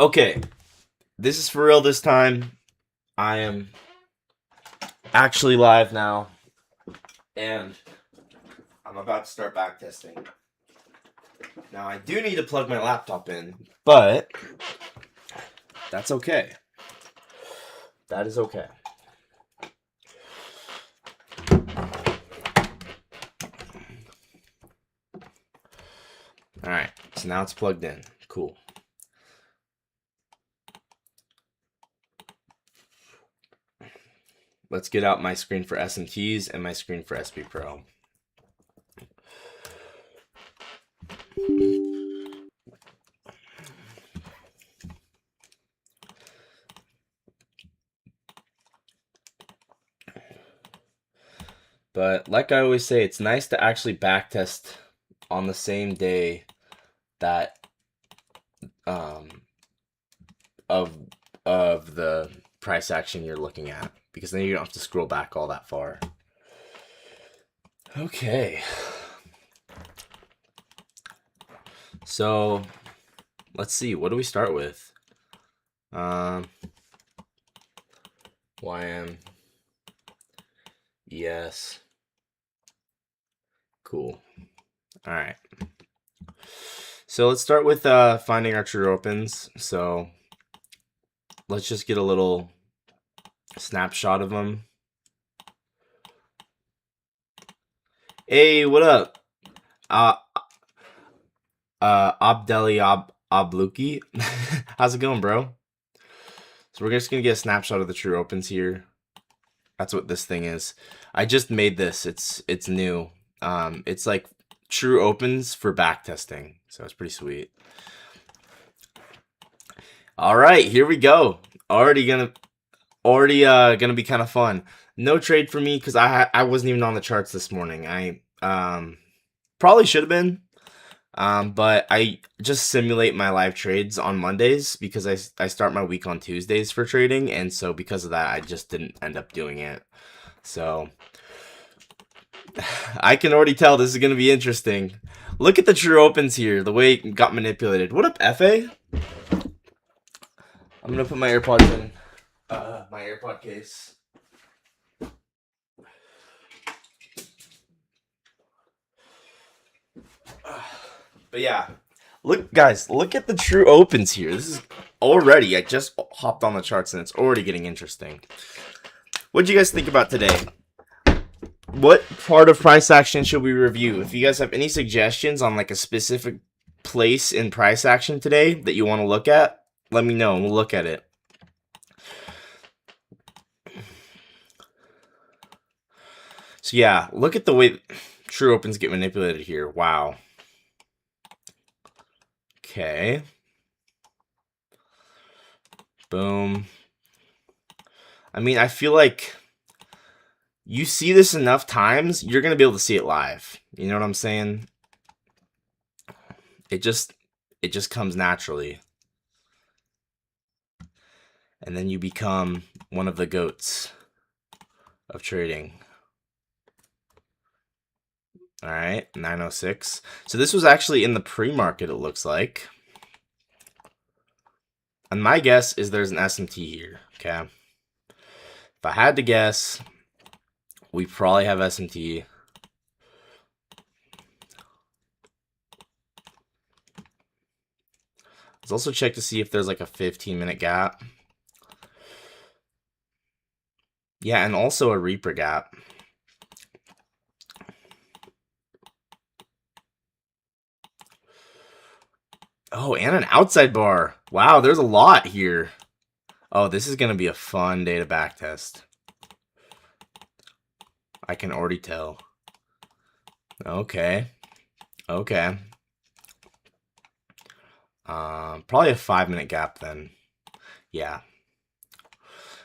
Okay, this is for real this time. I am actually live now, and I'm about to start backtesting. Now, I do need to plug my laptop in, but that's okay. That is okay. Alright, so now it's plugged in. Cool. Let's get out my screen for SMTs and my screen for SB Pro. But like I always say, it's nice to actually backtest on the same day that um, of of the price action you're looking at, because then you don't have to scroll back all that far. Okay. So let's see, what do we start with? YM ES. Cool. All right. So let's start with finding our true opens. So let's just get a little snapshot of them. Hey, what up? Abdeli Abluki. How's it going, bro? So we're just gonna get a snapshot of the true opens here. That's what this thing is. I just made this. It's new. It's like true opens for backtesting, so it's pretty sweet. All right, here we go. Already gonna be kind of fun. No trade for me because I wasn't even on the charts this morning. I probably should have been. But I just simulate my live trades on Mondays because I start my week on Tuesdays for trading, and so because of that, I just didn't end up doing it. So I can already tell this is going to be interesting. Look at the true opens here, the way it got manipulated. What up, FA? I'm going to put my AirPods in my AirPod case. But yeah, look, guys, look at the true opens here. This is already, I just hopped on the charts and it's already getting interesting. What do you guys think about today? What part of price action should we review? If you guys have any suggestions on like a specific place in price action today that you want to look at, let me know and we'll look at it. So yeah, look at the way true opens get manipulated here. Wow. Okay. Boom. I mean, I feel like you see this enough times, you're going to be able to see it live. You know what I'm saying? It just comes naturally. And then you become one of the goats of trading. All right, 906. So this was actually in the pre-market, it looks like. And my guess is there's an SMT here, okay? If I had to guess, we probably have SMT. Let's also check to see if there's like a 15-minute gap. Yeah, and also a Reaper gap. Oh, and an outside bar. Wow, there's a lot here. Oh, this is going to be a fun day to backtest. I can already tell. Okay. Okay. Probably a 5-minute gap then. Yeah.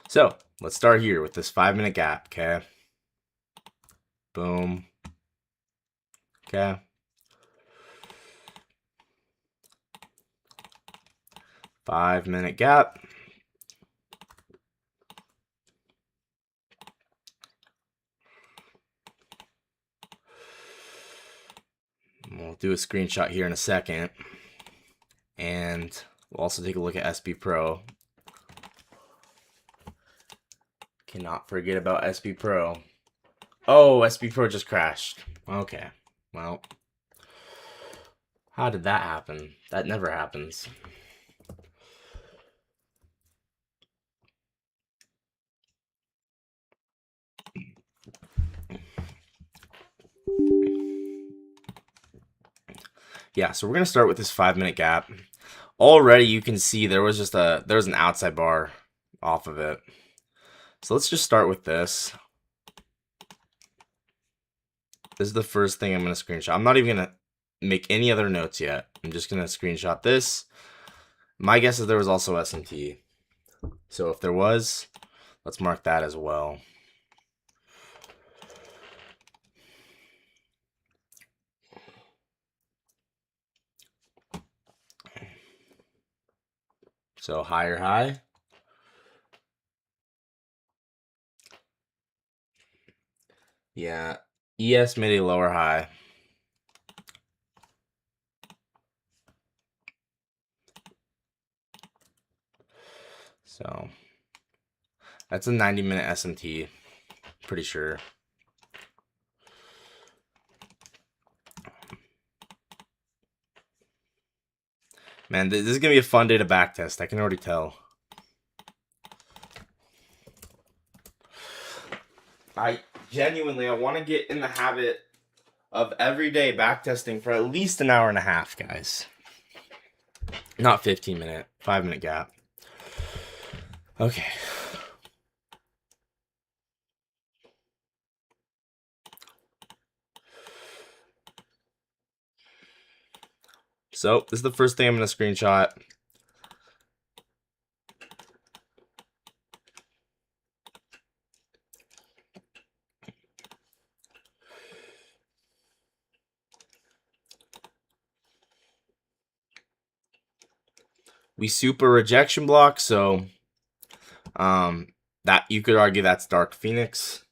So, let's start here with this 5-minute gap, okay? Boom. Okay. 5-minute gap. We'll do a screenshot here in a second. And We'll also take a look at SB Pro. Cannot forget about SB Pro. Oh, SB Pro just crashed. Okay, well, how did that happen? That never happens. Yeah, so we're gonna start with this 5-minute gap. Already you can see there was an outside bar off of it. So let's just start with this. This is the first thing I'm gonna screenshot. I'm not even gonna make any other notes yet. I'm just gonna screenshot this. My guess is there was also SMT. So if there was, let's mark that as well. So higher high. Yeah, ES made a lower high. So that's a 90-minute SMT, pretty sure. Man, this is gonna be a fun day to backtest. I can already tell. I want to get in the habit of everyday backtesting for at least an hour and a half, guys. Not 15-minute, 5-minute gap. Okay. So this is the first thing I'm going to screenshot. We super rejection block, so that you could argue that's Dark Phoenix.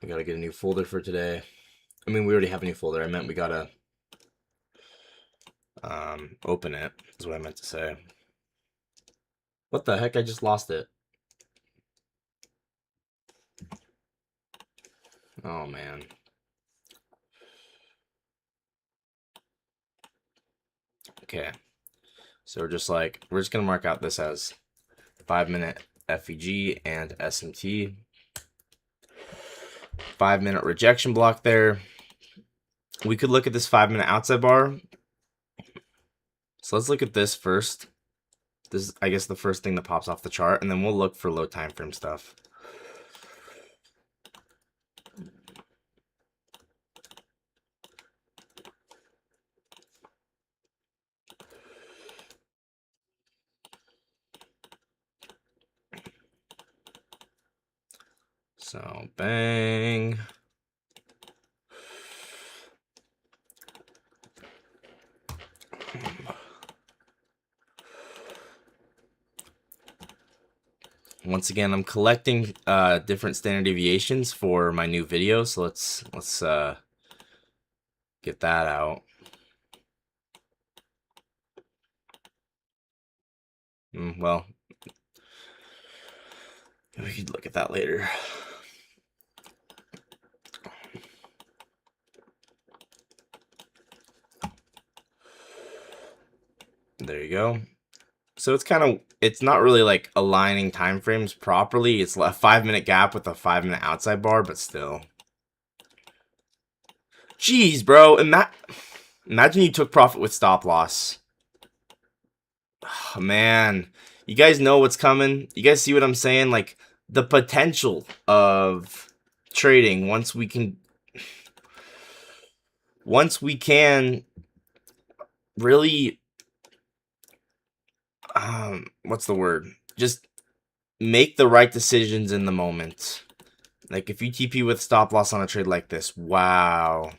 We gotta get a new folder for today. I mean, we already have a new folder. I meant we gotta open it, is what I meant to say. What the heck? I just lost it. Oh, man. Okay. So we're just gonna mark out this as 5-minute FVG and SMT. 5-minute rejection block there. We could look at this 5-minute outside bar. So let's look at this first. This is, I guess, the first thing that pops off the chart, and then we'll look for low time frame stuff. So bang. Once again, I'm collecting different standard deviations for my new video, so let's get that out. Well, we could look at that later. There you go. So it's not really like aligning time frames properly. It's a 5-minute gap with a 5-minute outside bar, but still. Jeez, bro. Imagine you took profit with stop loss. Oh, man. You guys know what's coming? You guys see what I'm saying? Like, the potential of trading once we can really what's the word? Just make the right decisions in the moment. Like if you TP with stop loss on a trade like this, wow.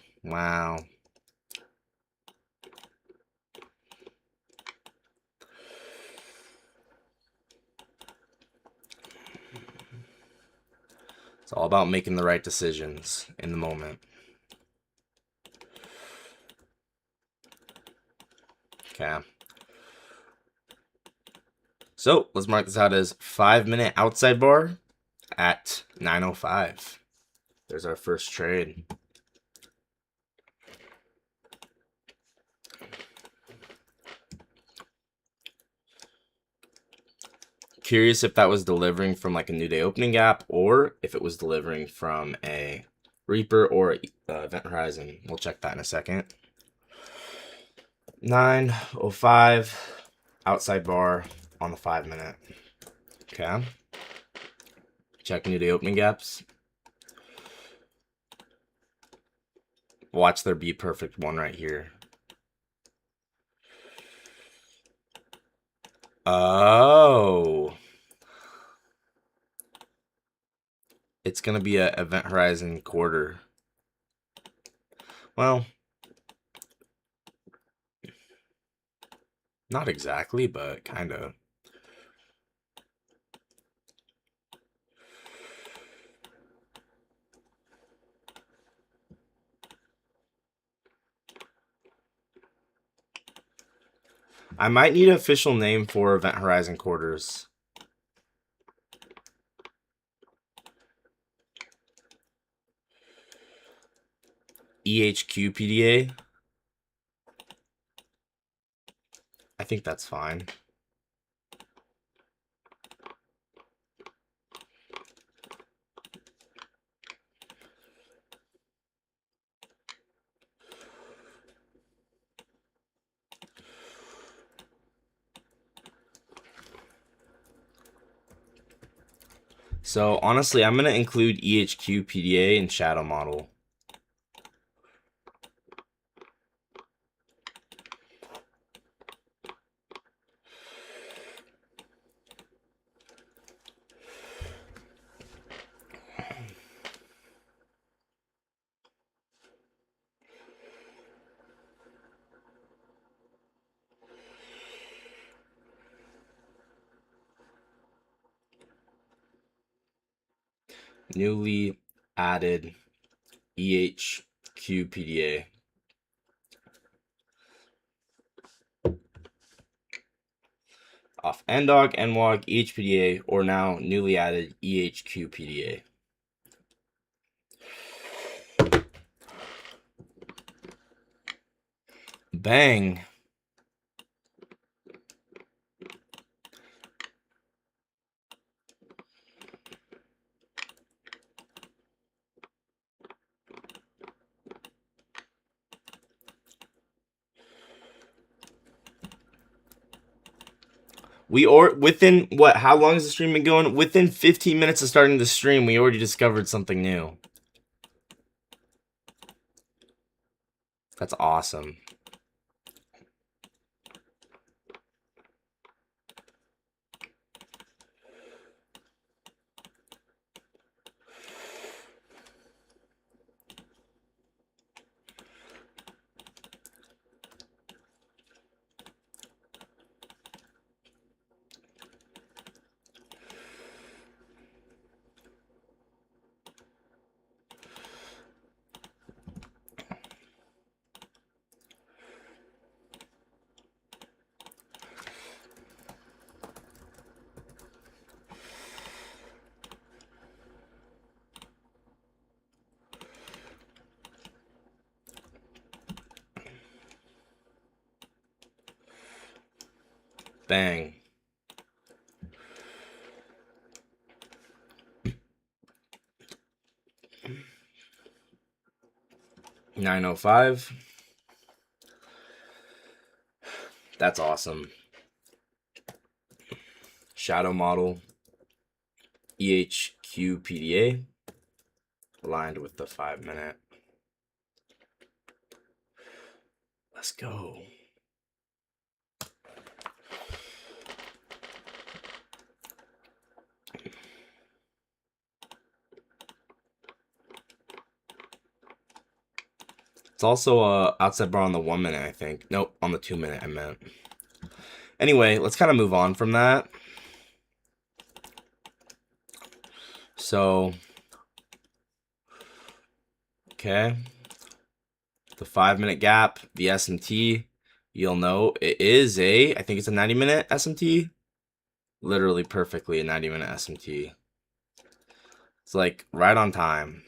It's all about making the right decisions in the moment. Okay. So let's mark this out as 5-minute outside bar at 9:05. There's our first trade. Curious if that was delivering from like a new day opening gap or if it was delivering from a Reaper or Event Horizon. We'll check that in a second. 9:05 outside bar on the 5-minute. Okay. Check new day opening gaps. Watch there be perfect one right here. Oh. It's going to be a Event Horizon quarter. Well, not exactly, but kind of. I might need an official name for Event Horizon quarters. EHQ PDA. I think that's fine. So honestly, I'm going to include EHQ PDA and shadow model. Newly added EHQ PDA. Off NDOG, NWOG, EHPDA, or now newly added EHQ PDA. Bang. Within what? How long has the stream been going? Within 15 minutes of starting the stream, we already discovered something new. That's awesome. Bang. $9.05. That's awesome. Shadow model. EHQ PDA. Aligned with the 5-minute. Let's go. It's also outside bar on the 1-minute, I think. Nope, on the 2-minute, I meant. Anyway, let's kind of move on from that. So Okay. The 5-minute gap, the SMT, you'll know it is I think it's a 90-minute SMT. Literally perfectly a 90-minute SMT. It's like right on time.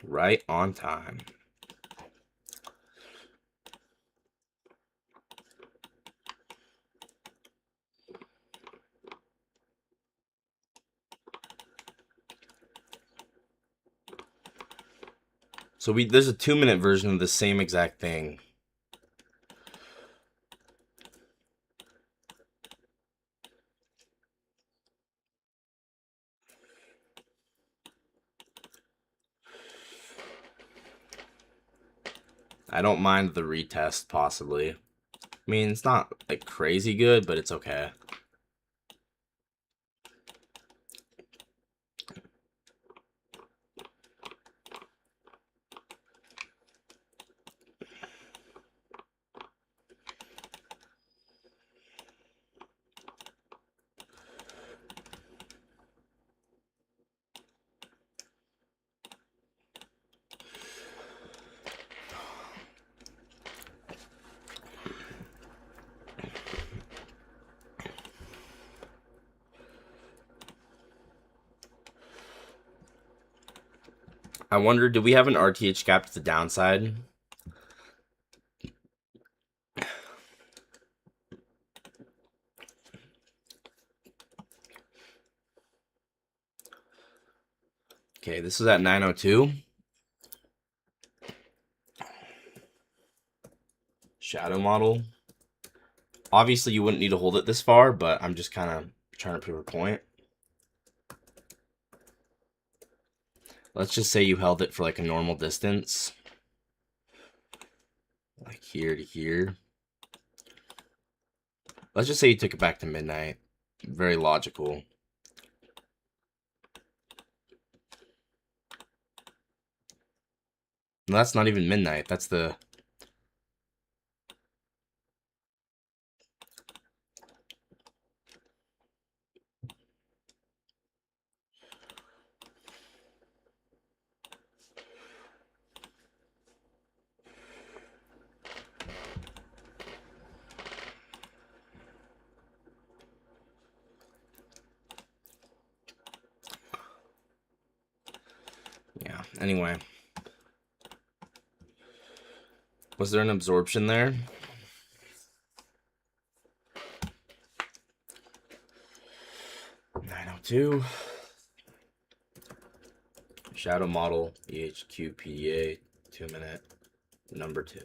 Right on time. So there's a 2-minute version of the same exact thing. I don't mind the retest, possibly. I mean, it's not like crazy good, but it's okay. I wonder, do we have an RTH gap to the downside? Okay, this is at 902. Shadow model. Obviously, you wouldn't need to hold it this far, but I'm just kind of trying to prove a point. Let's just say you held it for like a normal distance. Like here to here. Let's just say you took it back to midnight. Very logical. No, that's not even midnight. That's the... Yeah, anyway. Was there an absorption there? (902). Shadow model, EHQ PDA, 2-minute, number 2.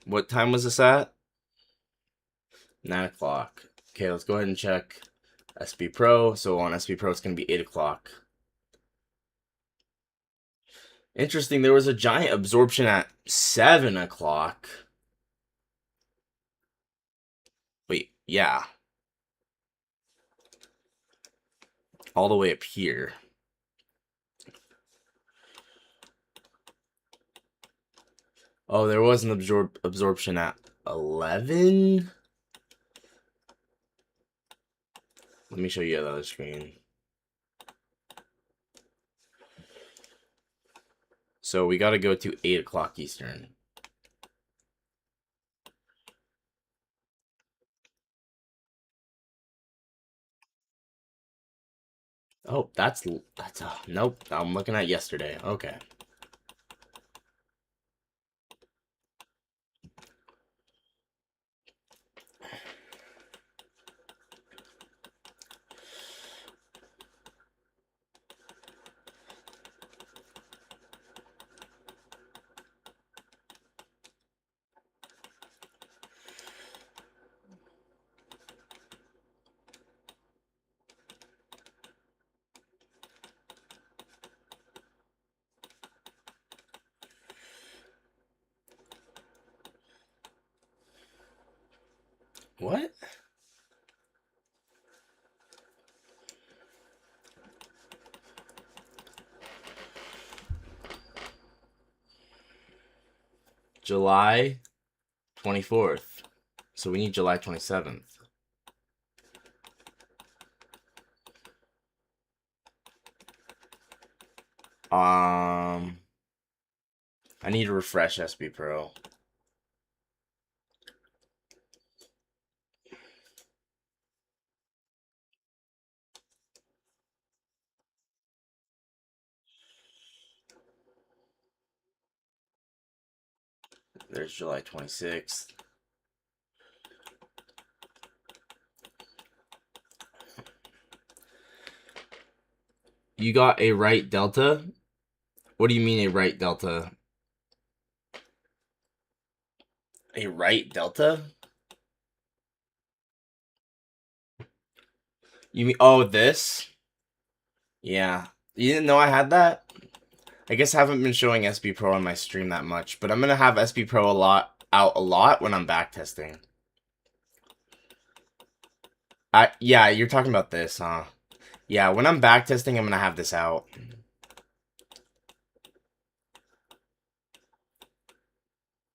What time was this at? 9 o'clock. Okay, let's go ahead and check SB Pro. So on SB Pro, it's going to be 8 o'clock. Interesting, there was a giant absorption at 7 o'clock. Wait, yeah. All the way up here. Oh, there was an absorption at 11? Let me show you the other screen. So we got to go to 8 o'clock Eastern. Oh, that's nope. I'm looking at yesterday. Okay. What? July 24th. So we need July 27th. I need to refresh SB Pro. There's July 26th. You got a right delta? What do you mean a right delta? A right delta? You mean, oh, this? Yeah. You didn't know I had that? I guess I haven't been showing SB Pro on my stream that much, but I'm gonna have SB Pro out a lot when I'm backtesting. Yeah, you're talking about this, huh? Yeah, when I'm backtesting, I'm gonna have this out.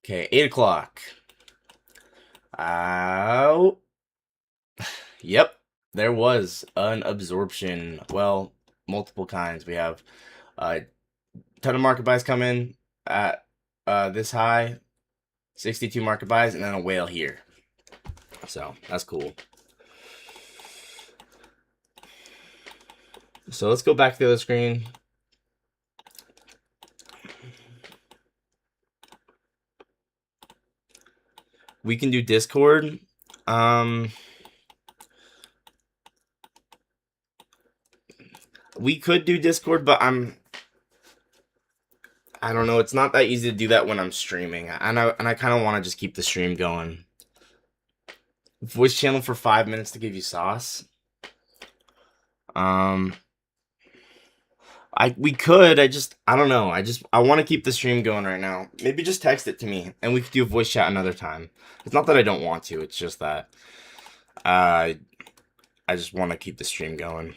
Okay, 8 o'clock. Out. Yep, there was an absorption. Well, multiple kinds. We have a ton of market buys come in at this high, 62 market buys, and then a whale here. So that's cool. So let's go back to the other screen. We can do Discord. We could do Discord, but I don't know. It's not that easy to do that when I'm streaming, and I kind of want to just keep the stream going. Voice channel for 5 minutes to give you sauce. We could. I don't know. I want to keep the stream going right now. Maybe just text it to me, and we could do a voice chat another time. It's not that I don't want to. It's just that I just want to keep the stream going.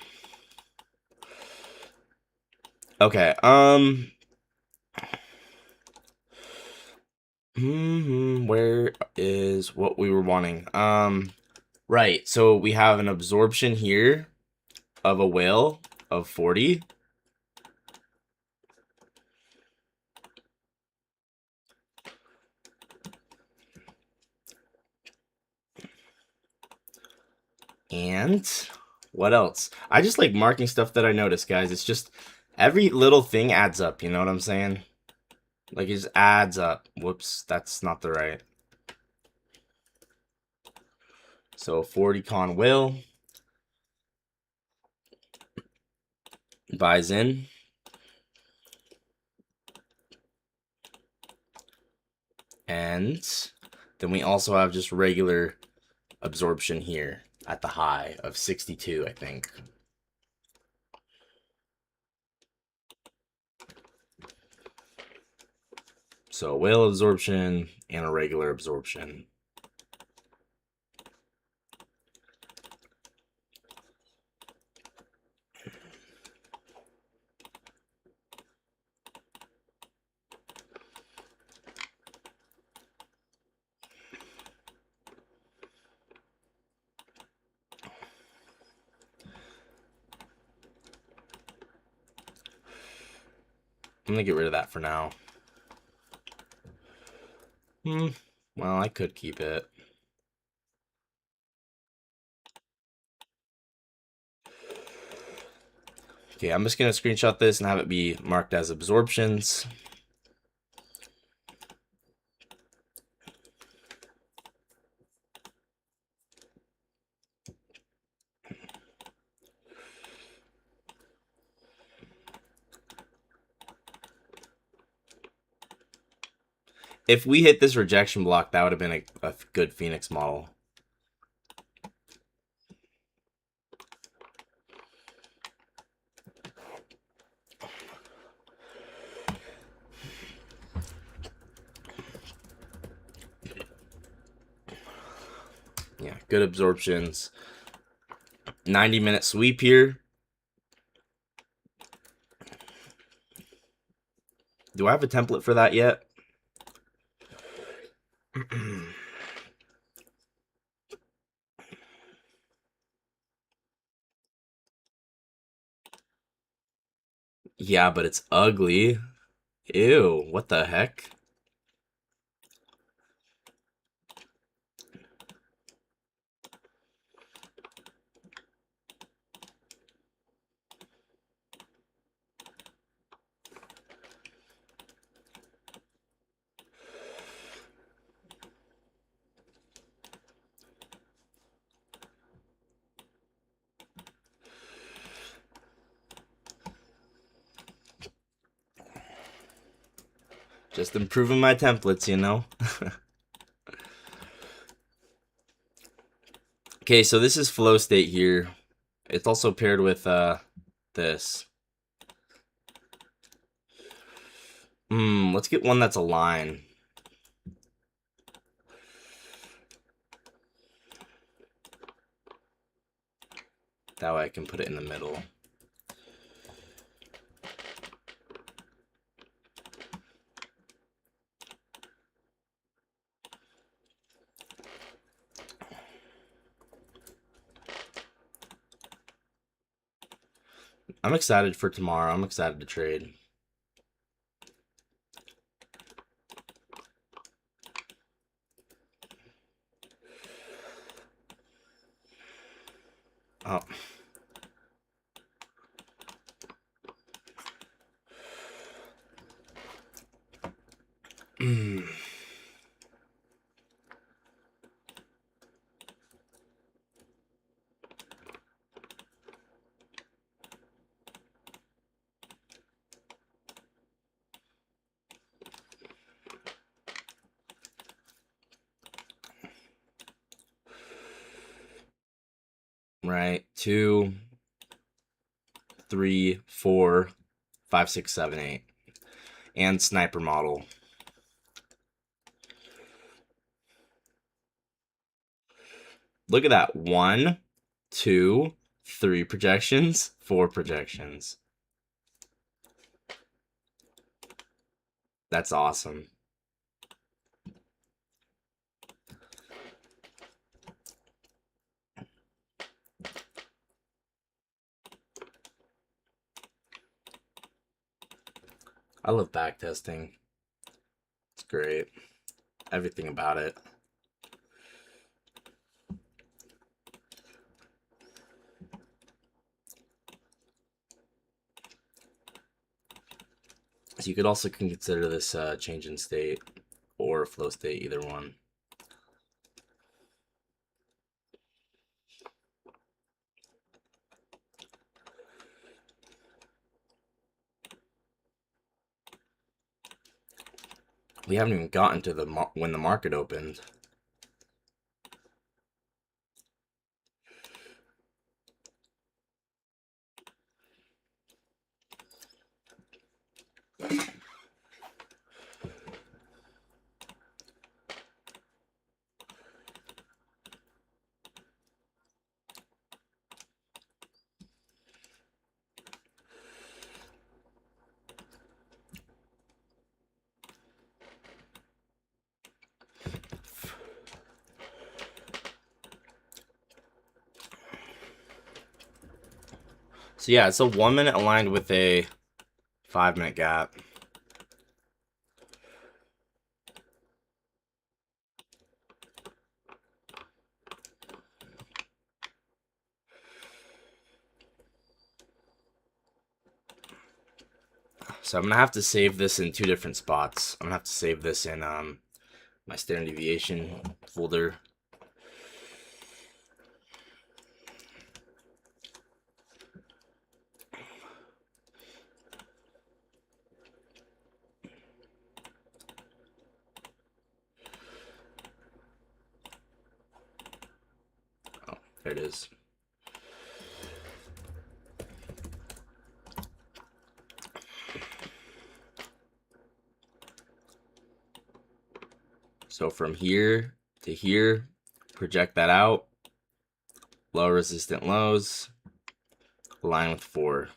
Okay. Where is what we were wanting? Right. So we have an absorption here of a whale of 40. And what else? I just like marking stuff that I notice, guys. It's just every little thing adds up, you know what I'm saying? Like it just adds up. Whoops, that's not the right. So 40 con whale buys in. And then we also have just regular absorption here at the high of 62, I think. So whale absorption and a regular absorption. I'm gonna get rid of that for now. Well, I could keep it. Okay, I'm just gonna screenshot this and have it be marked as absorptions. If we hit this rejection block, that would have been a good Phoenix model. Yeah, good absorptions. 90-minute sweep here. Do I have a template for that yet? Yeah, but it's ugly. Ew, what the heck? Just improving my templates, you know? Okay, so this is flow state here. It's also paired with this. Let's get one that's a line. That way I can put it in the middle. I'm excited for tomorrow. I'm excited to trade. Oh. Right, 2, 3, 4, 5, 6, 7, 8, and sniper model. Look at that. 1, 2, 3 projections, 4 projections. That's awesome. I love backtesting. It's great. Everything about it. So you could also consider this change in state or flow state, either one. We haven't even gotten to the when the market opened. So yeah, it's a 1 minute aligned with a 5 minute gap. So I'm gonna have to save this in 2 different spots. I'm gonna have to save this in my standard deviation folder. Oh, there it is. So from here to here, project that out. Low resistant lows, align with 4.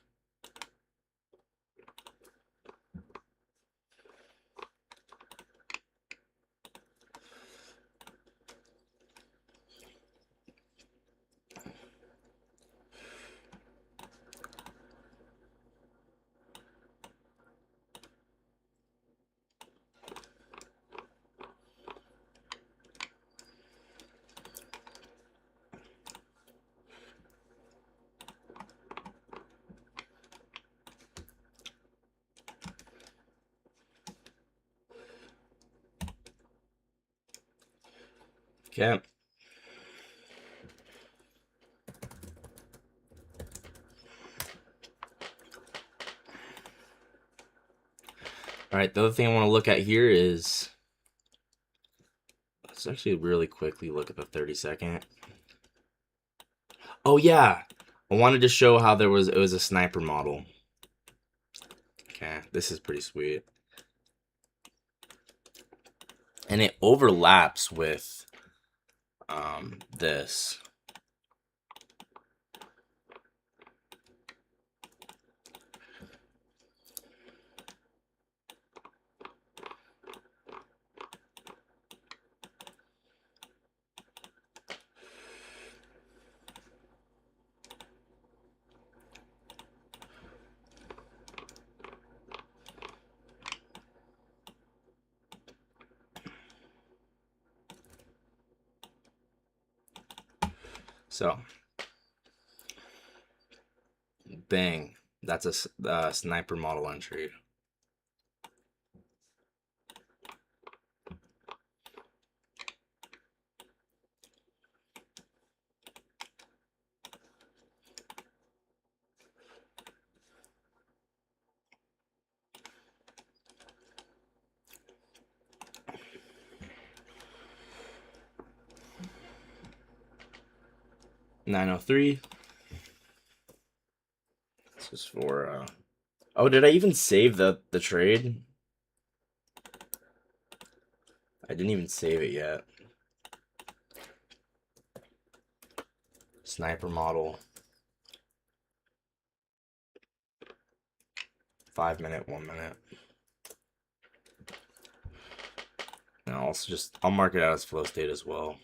Okay. All right, the other thing I want to look at here is, let's actually really quickly look at the 30-second. Oh yeah, I wanted to show how it was a sniper model. Okay, this is pretty sweet. And it overlaps with this. So, bang. That's a sniper model entry. $903. This is for oh, did I even save the trade? I didn't even save it yet. Sniper model. 5 minute, 1 minute. And I'll mark it out as flow state as well.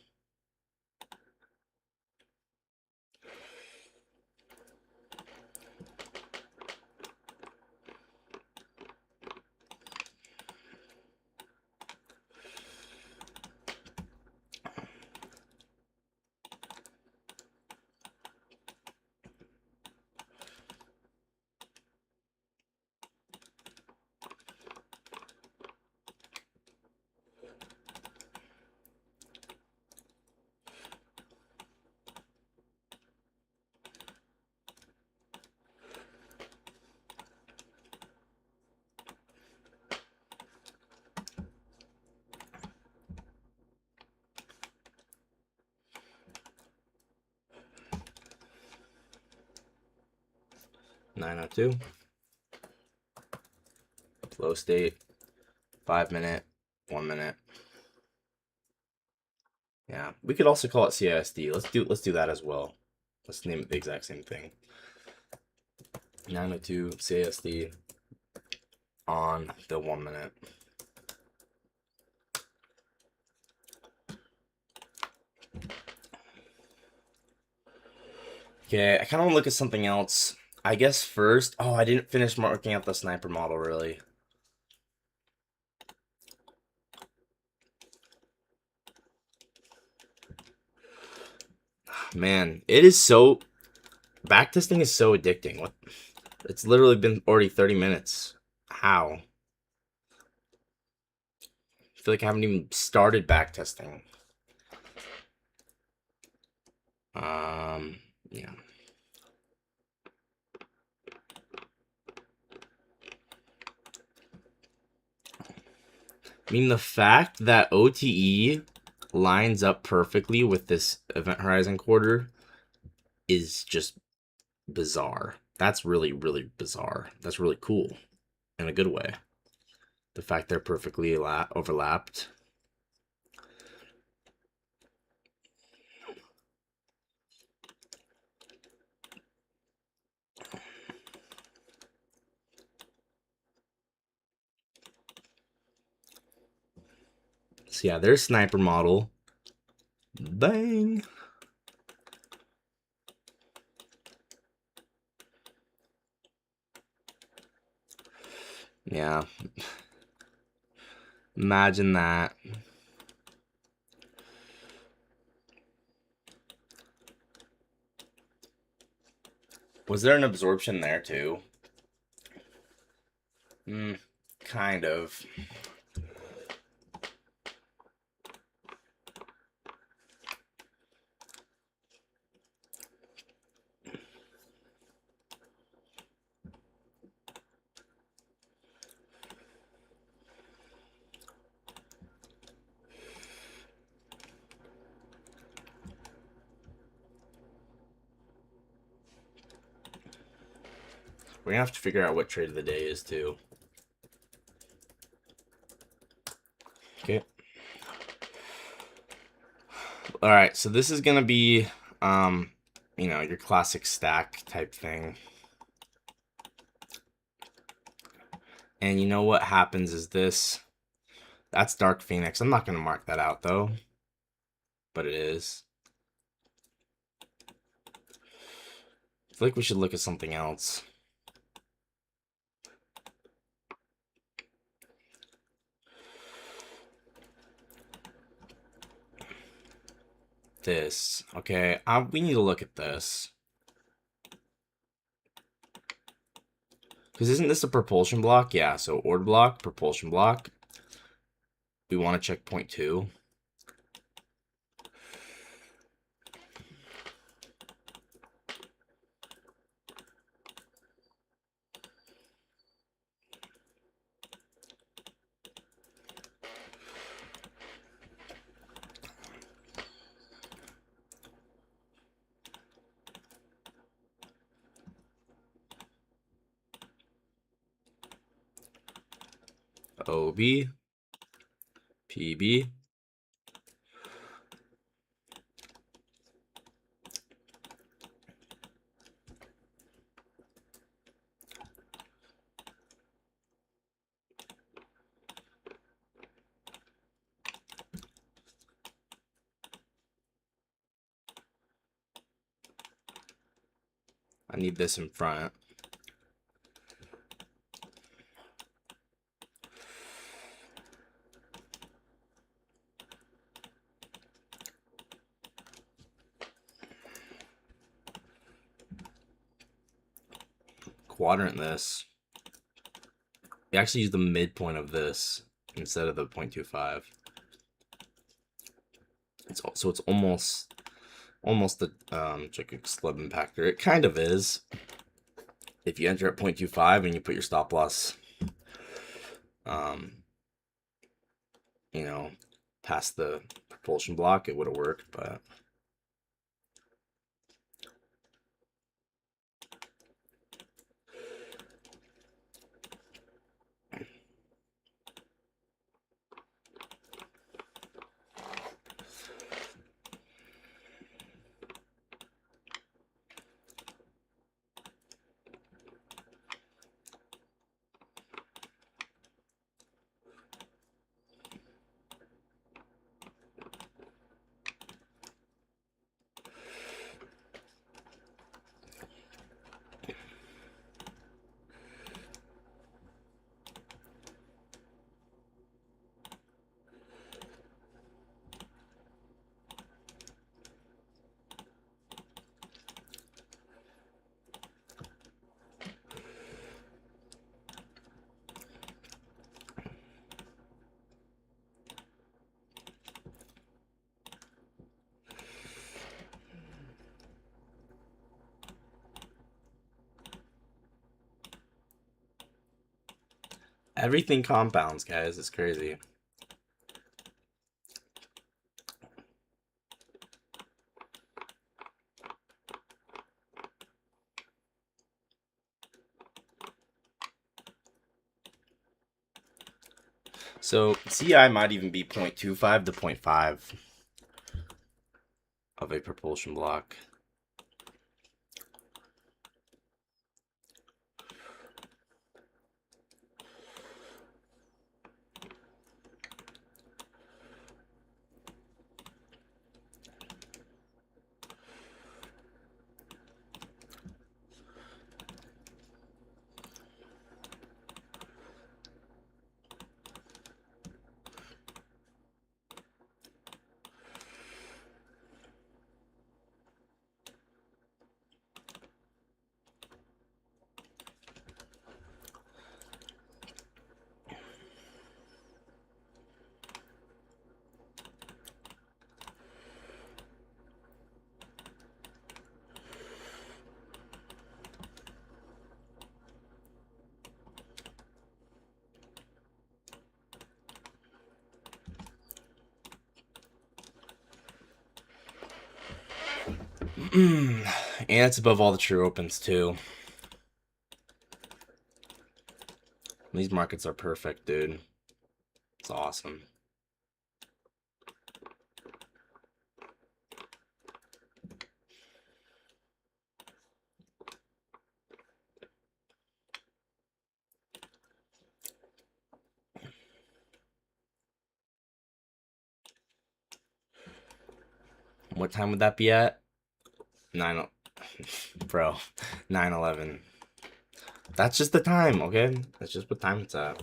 $902. Flow state. 5 minute, 1 minute. Yeah, we could also call it CISD. Let's do that as well. Let's name it the exact same thing. 902 CISD on the 1 minute. Okay, I kind of want to look at something else. I guess first, oh, I didn't finish marking out the sniper model really. Man, it is so, backtesting is so addicting. What? It's literally been already 30 minutes. How? I feel like I haven't even started backtesting. Yeah. I mean, the fact that OTE lines up perfectly with this Event Horizon quarter is just bizarre. That's really, really bizarre. That's really cool in a good way. The fact they're perfectly overlapped. So yeah, there's sniper model. Bang. Yeah. Imagine that. Was there an absorption there too? Kind of. We're gonna have to figure out what trade of the day is too. Okay. All right, so this is gonna be, you know, your classic stack type thing. And you know what happens is this. That's Dark Phoenix. I'm not gonna mark that out though, but it is. I feel like we should look at something else. This. Okay, we need to look at this. Because isn't this a propulsion block? Yeah, so ord block, propulsion block. We want to check 0.2. OB, PB. I need this in front. Quadrant this. We actually use the midpoint of this instead of the 0.25. So it's almost the Jacob slub impactor. It kind of is. If you enter at 0.25 and you put your stop loss, you know, past the propulsion block, it would have worked, but. Everything compounds, guys. It's crazy. So CI might even be 0.25 to 0.5 of a propulsion block. And it's above all the true opens too. These markets are perfect, dude. It's awesome. What time would that be at? 9, bro, 9:11. That's just the time, okay? That's just what time it's at.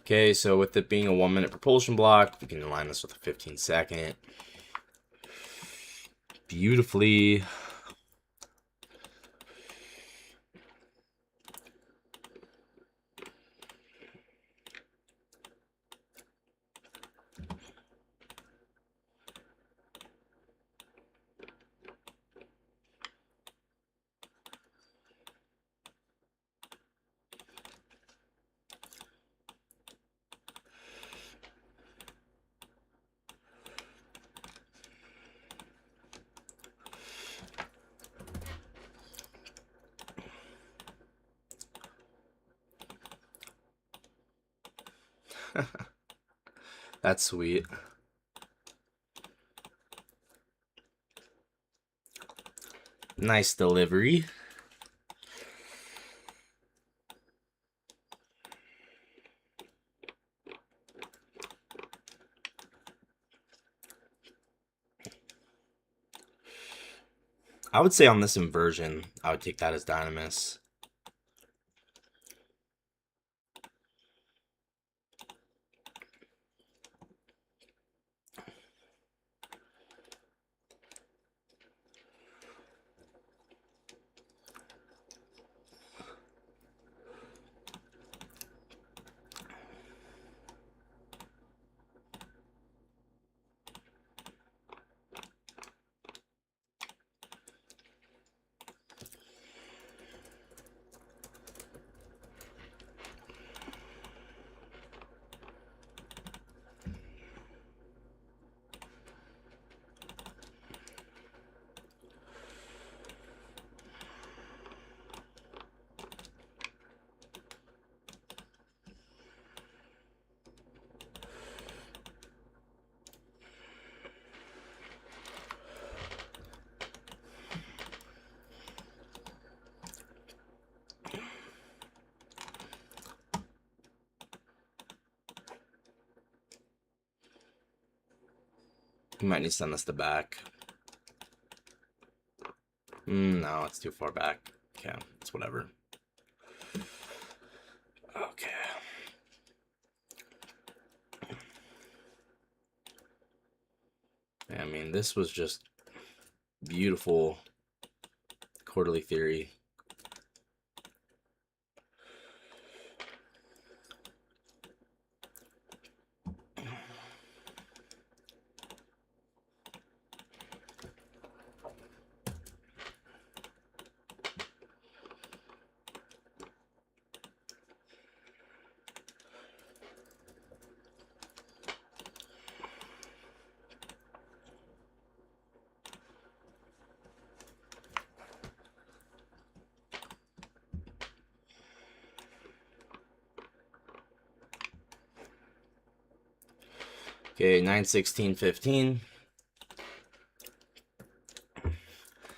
Okay, so with it being a 1-minute propulsion block, we can align this with a 15-second. Beautifully. That's sweet. Nice delivery. I would say on this inversion, I would take that as Dynamis. You might need to send this to back. No, it's too far back. Okay, it's whatever. Okay. I mean, this was just beautiful quarterly theory. Okay, 9/16/15.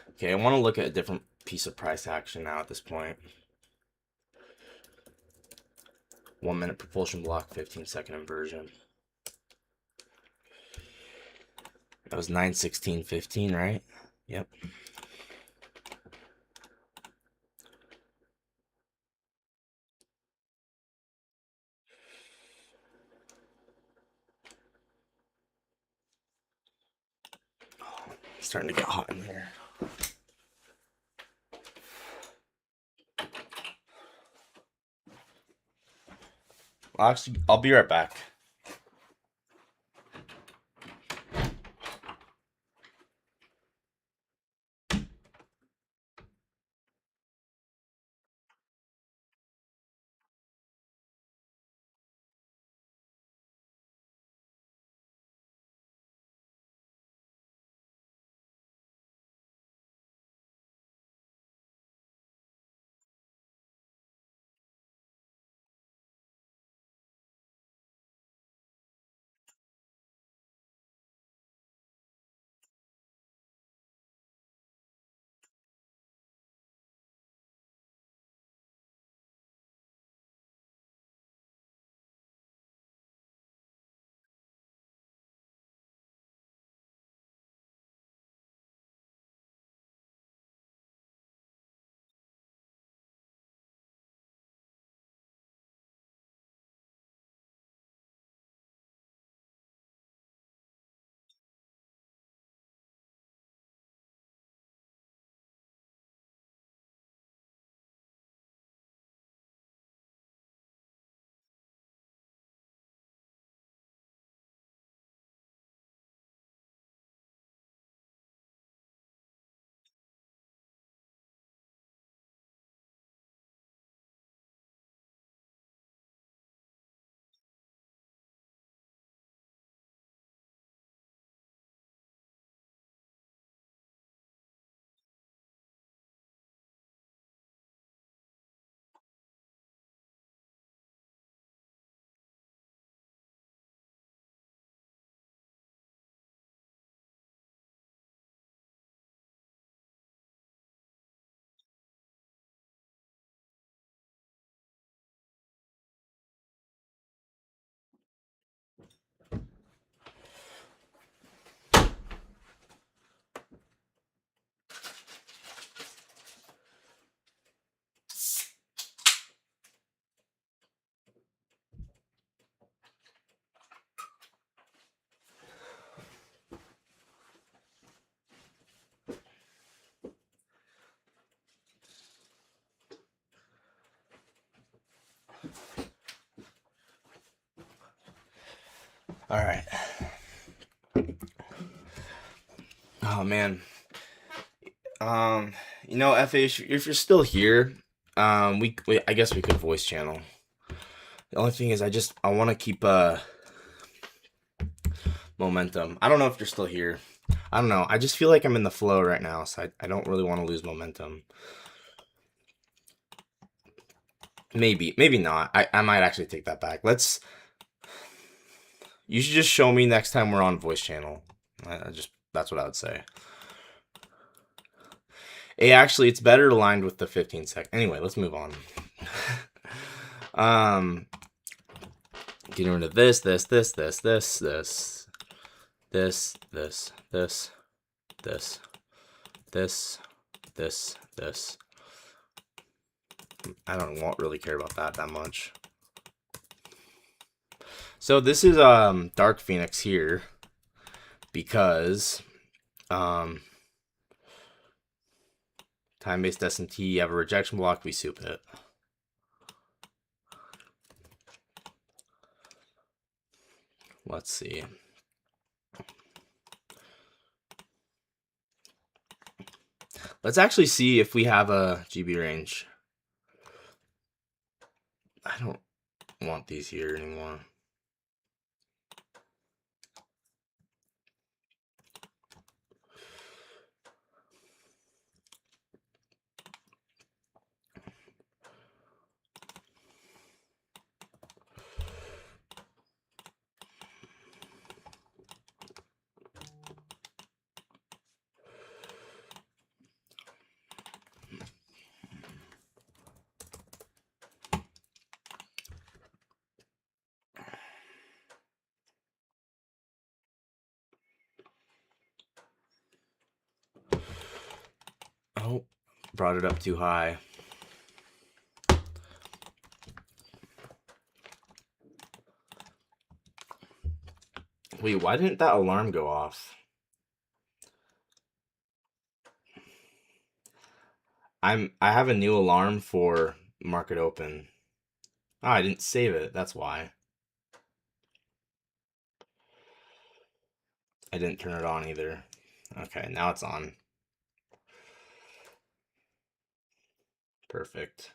Okay, I want to look at a different piece of price action now at this point. 1-minute propulsion block, 15-second inversion. That was 9/16/15, right? Yep. Oh, it's starting to get hot in here. Actually, I'll be right back. All right. Oh man. Um, FH, if you're still here, we I guess we could voice channel. The only thing is, I want to keep momentum. I don't know if you're still here. I don't know. I just feel like I'm in the flow right now, so I don't really want to lose momentum. Maybe not. I might actually take that back. You should just show me next time we're on voice channel. That's what I would say. Actually, it's better aligned with the 15 second. Anyway, let's move on. Getting rid of this, this, this, this, this, this, this, this, this, this, this, this, this. I don't really care about that much. So this is Dark Phoenix here because time-based SMT, you have a rejection block, we soup it. Let's see. Let's actually see if we have a GB range. I don't want these here anymore. Oh, brought it up too high. Wait, why didn't that alarm go off? I have a new alarm for market open. Oh, I didn't save it. That's why. I didn't turn it on either. Okay, now it's on. Perfect.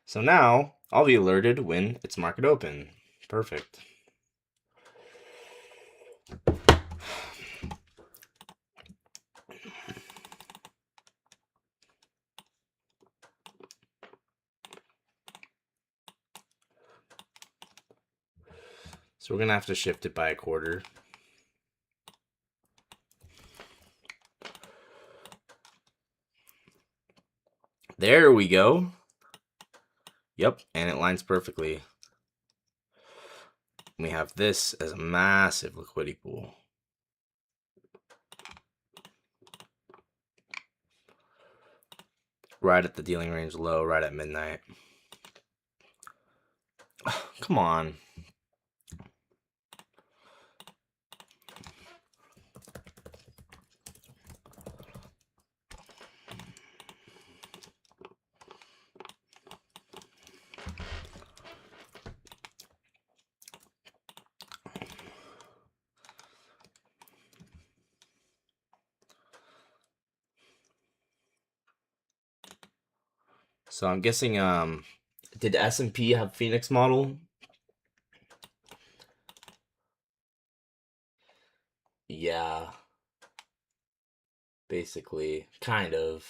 So now I'll be alerted when it's market open. Perfect. So we're gonna have to shift it by a quarter. There we go. Yep, and it lines perfectly. We have this as a massive liquidity pool. Right at the dealing range low, right at midnight. Come on. So I'm guessing did S&P have Phoenix model? Yeah. Basically, kind of.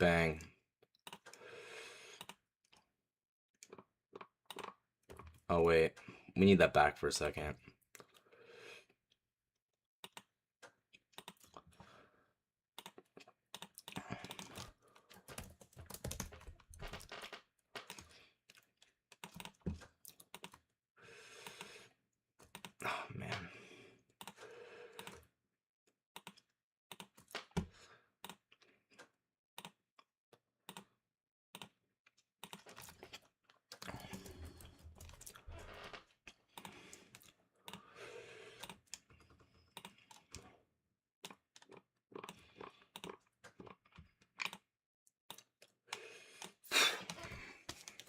Bang. Oh, wait. We need that back for a second. Oh, man.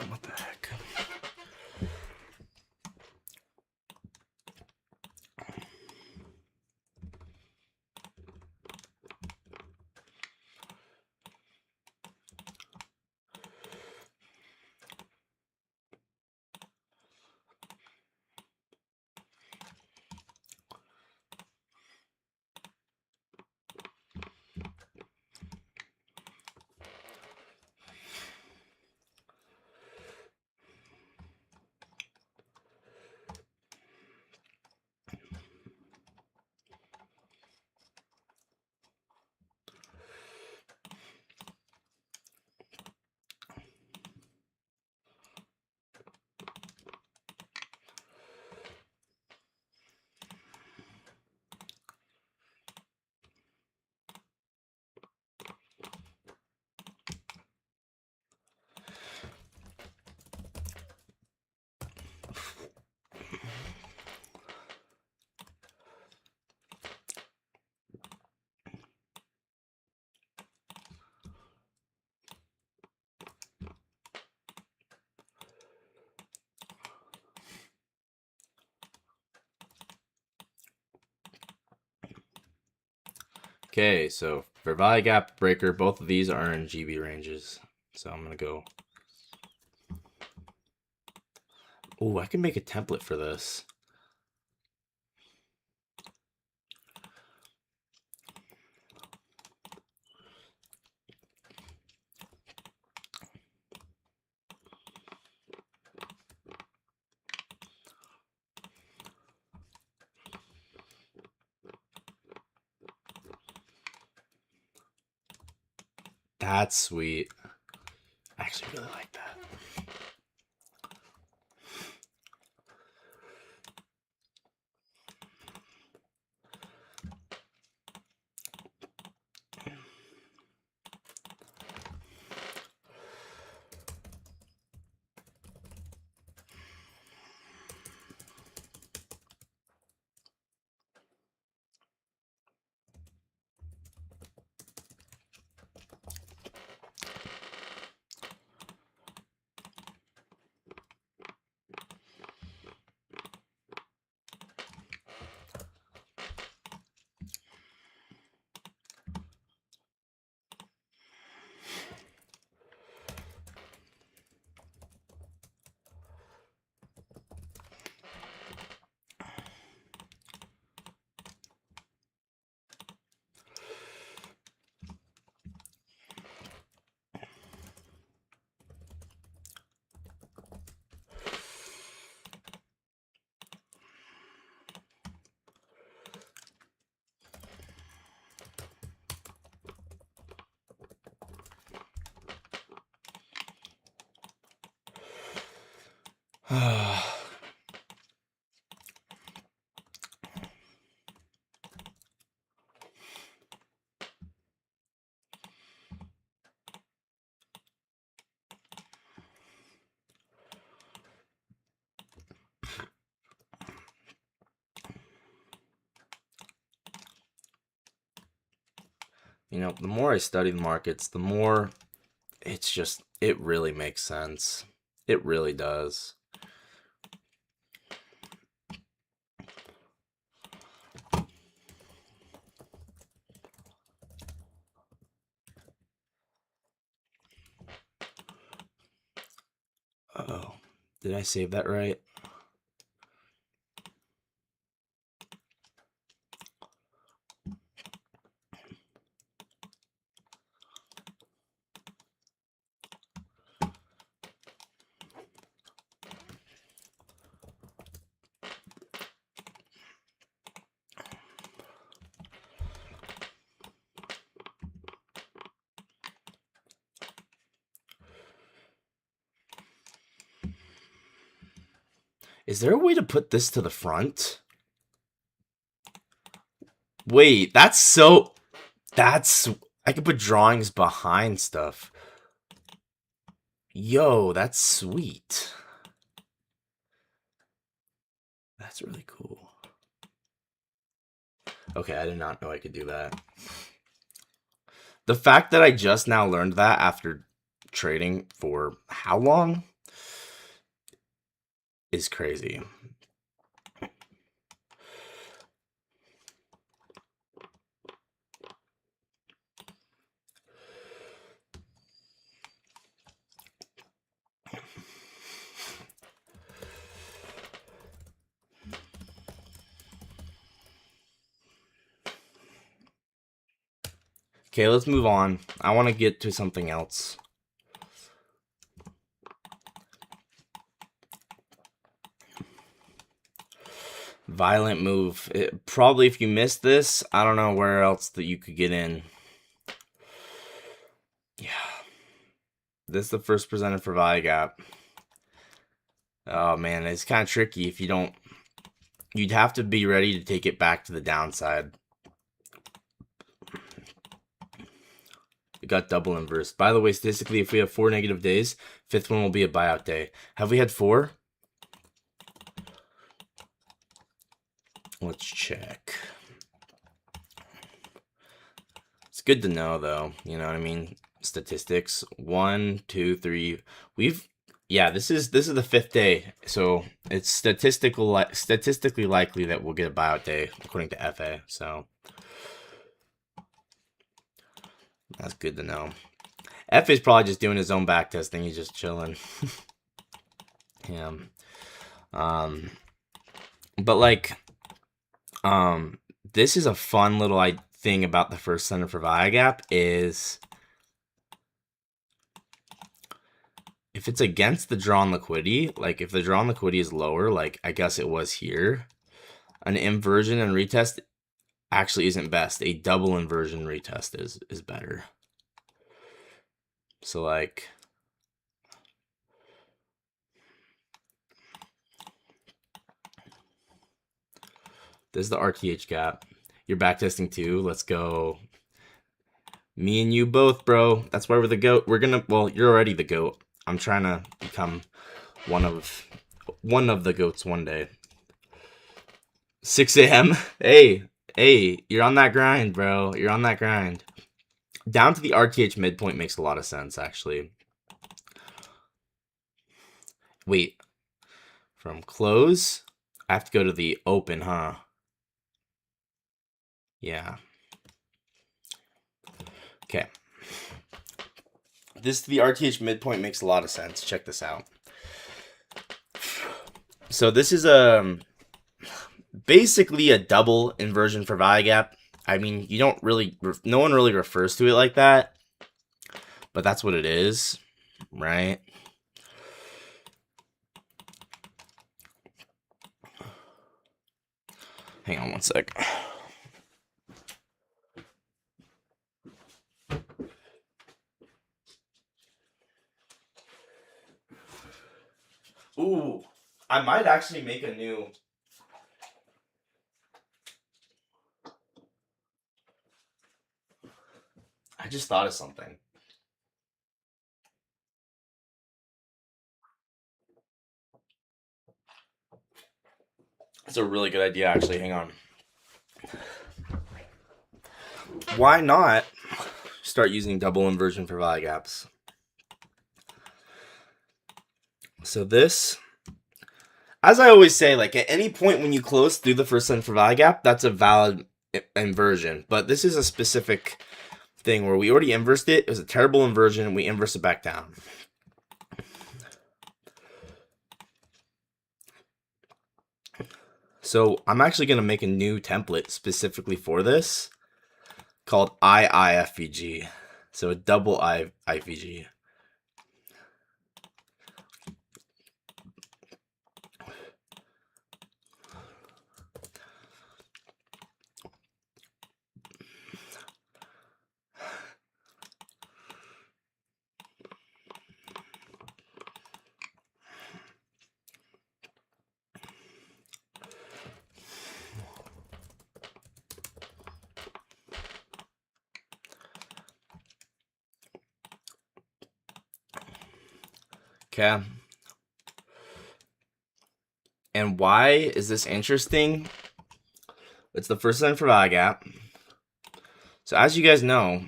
What the heck? Okay, so for value gap breaker, both of these are in GB ranges. So I'm gonna go. Oh, I can make a template for this. That's sweet. I actually really like that. You know, the more I study the markets, the more it really makes sense. It really does. Oh, did I save that right? Is there a way to put this to the front? Wait, that's... I could put drawings behind stuff. Yo, that's sweet. That's really cool. Okay, I did not know I could do that. The fact that I just now learned that after trading for how long is crazy. Okay, let's move on. I want to get to something else. Violent move. Probably if you missed this, I don't know where else that you could get in. Yeah. This is the first presented for Viagap. Oh man, it's kind of tricky if you don't... You'd have to be ready to take it back to the downside. We got double inverse. By the way, statistically, if we have 4 negative days, 5th one will be a buyout day. Have we had 4? Let's check. It's good to know, though. You know what I mean? Statistics. 1, 2, 3. Yeah, this is the 5th day, so it's statistically likely that we'll get a buyout day according to FA. So that's good to know. FA's probably just doing his own back testing. He's just chilling. Yeah. But like, this is a fun little thing about the first center for Viagap is if it's against the draw on liquidity, like if the draw on liquidity is lower, like I guess it was here, an inversion and retest actually isn't best. A double inversion retest is better. So like, this is the RTH gap. You're backtesting too. Let's go. Me and you both, bro. That's why we're the GOAT. Well, you're already the GOAT. I'm trying to become one of the GOATs one day. 6 a.m. Hey, you're on that grind, bro. You're on that grind. Down to the RTH midpoint makes a lot of sense, actually. Wait. From close, I have to go to the open, huh? Yeah. Okay. This to the RTH midpoint makes a lot of sense. Check this out. So this is basically a double inversion for Viagap. I mean, no one really refers to it like that, but that's what it is, right? Hang on one sec. Ooh, I might actually make a new... I just thought of something. It's a really good idea, actually. Hang on. Why not start using double inversion for Viagaps? So this, as I always say, like at any point when you close through the first center for Viagap, that's a valid inversion. But this is a specific thing where we already inversed it. It was a terrible inversion, and we inversed it back down. So I'm actually going to make a new template specifically for this called IIFVG. So a double IFVG. Okay. And why is this interesting? It's the first center for value gap. So as you guys know,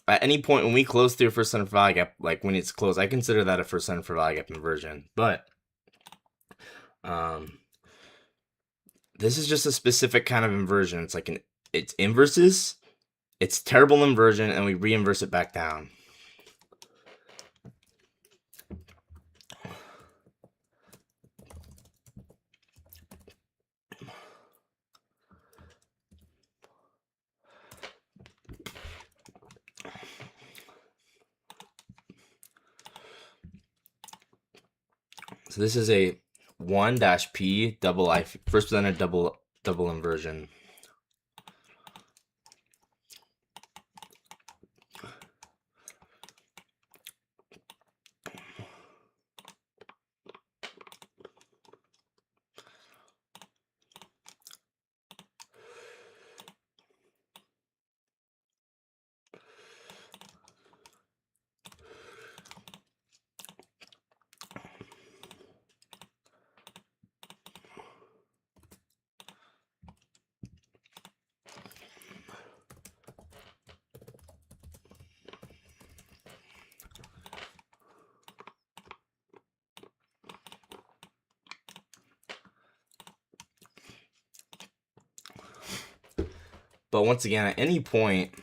at any point when we close through a first center for value gap, like when it's closed, I consider that a first center for value gap inversion. But this is just a specific kind of inversion. It's like it's inverses, it's terrible inversion, and we re-inverse it back down. So this is a 1-P double I first presented double inversion. But once again, at any point,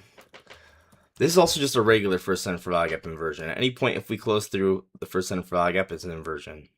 this is also just a regular first center for value gap inversion. At any point, if we close through the first center for value gap, it's an inversion.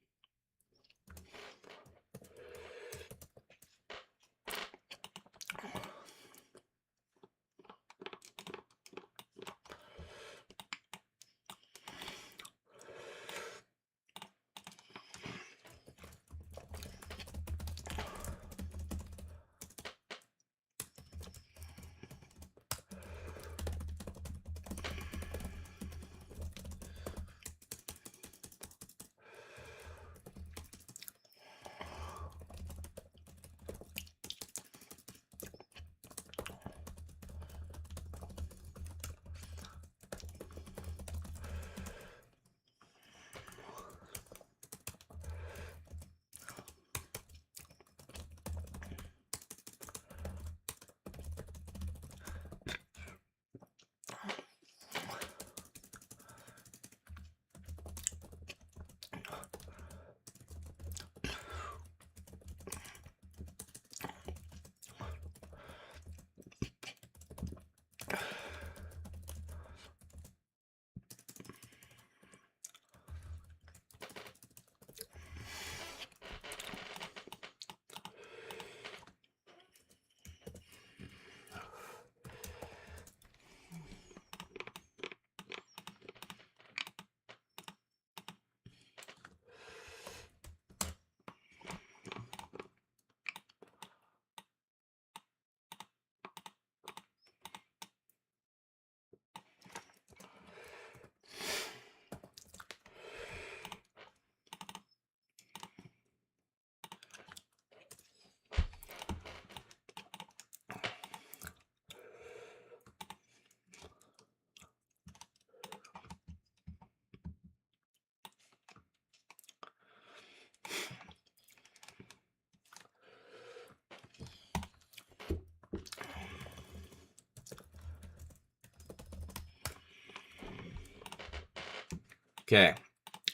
Okay,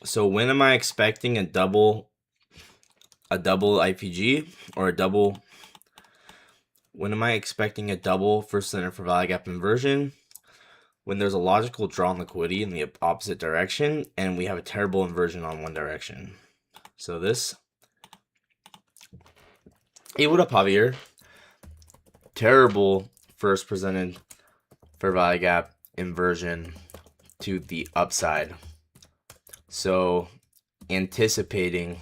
so when am I expecting a double IPG or a double? When am I expecting a double first center for value gap inversion? When there's a logical draw on liquidity in the opposite direction, and we have a terrible inversion on one direction. So this, hey, what up, Javier? Terrible first presented fair value gap inversion to the upside. So anticipating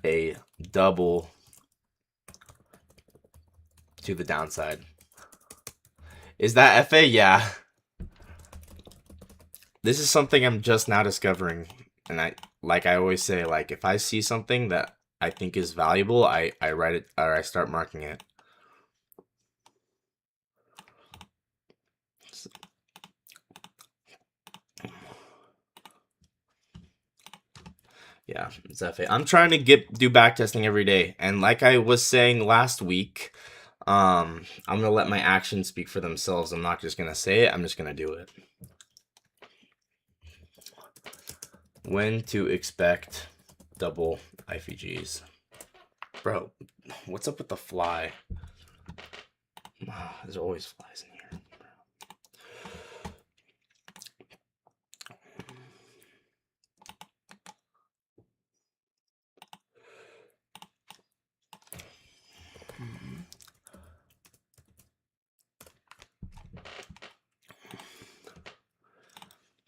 a double to the downside. Is that FA? Yeah. This is something I'm just now discovering. And I always say, like, if I see something that I think is valuable, I write it or I start marking it. Yeah, it's FA. I'm trying to do back testing every day, and like I was saying last week, I'm gonna let my actions speak for themselves. I'm not just gonna say it. I'm just gonna do it. When to expect double IVGs, bro? What's up with the fly? There's always flies in here.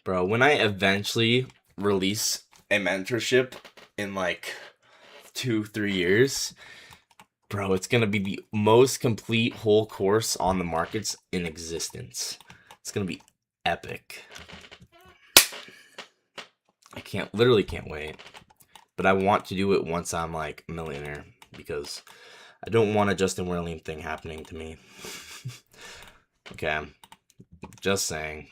Bro, when I eventually release a mentorship in like 2-3 years, bro, it's gonna be the most complete whole course on the markets in existence. It's gonna be epic. Literally can't wait. But I want to do it once I'm like a millionaire, because I don't want a Justin Werling thing happening to me. Okay, just saying.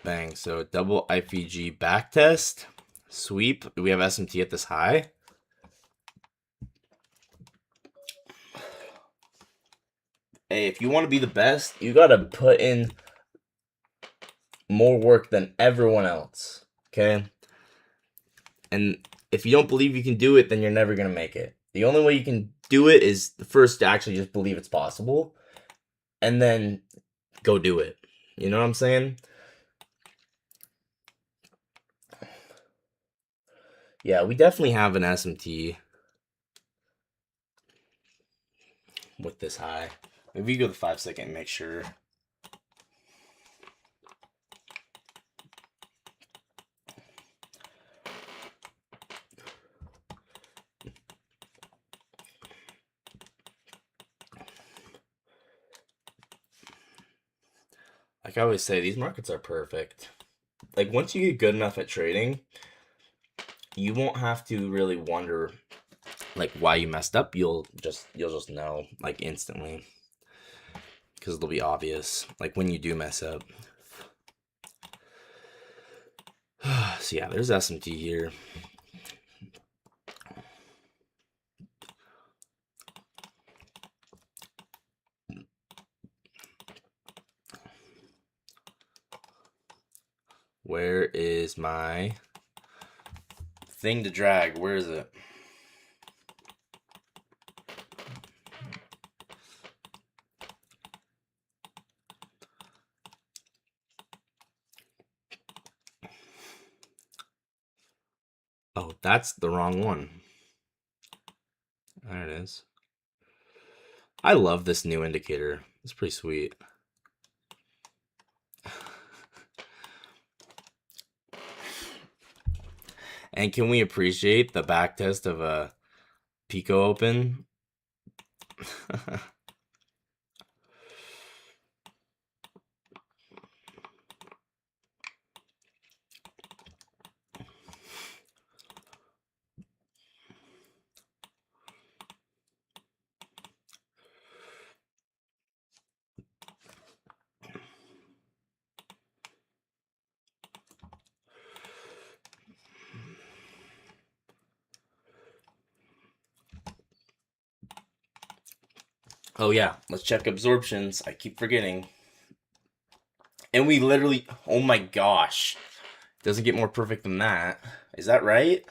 Bang. So double IVG back test. Sweep. Do we have SMT at this high? Hey, if you want to be the best, you got to put in more work than everyone else. Okay? And if you don't believe you can do it, then you're never going to make it. The only way you can do it is first to actually just believe it's possible, and then go do it. You know what I'm saying? Yeah, we definitely have an SMT with this high. Maybe you go the 5-second and make sure. Like I always say, these markets are perfect. Like once you get good enough at trading, you won't have to really wonder like why you messed up. You'll just know like instantly, because it'll be obvious like when you do mess up. So yeah, there's SMT here. Where is my thing to drag? Where is it? Oh, that's the wrong one. There it is. I love this new indicator. It's pretty sweet. And can we appreciate the back test of a Pico Open? Oh yeah, let's check absorptions. I keep forgetting. And we literally, oh my gosh. Doesn't get more perfect than that. Is that right?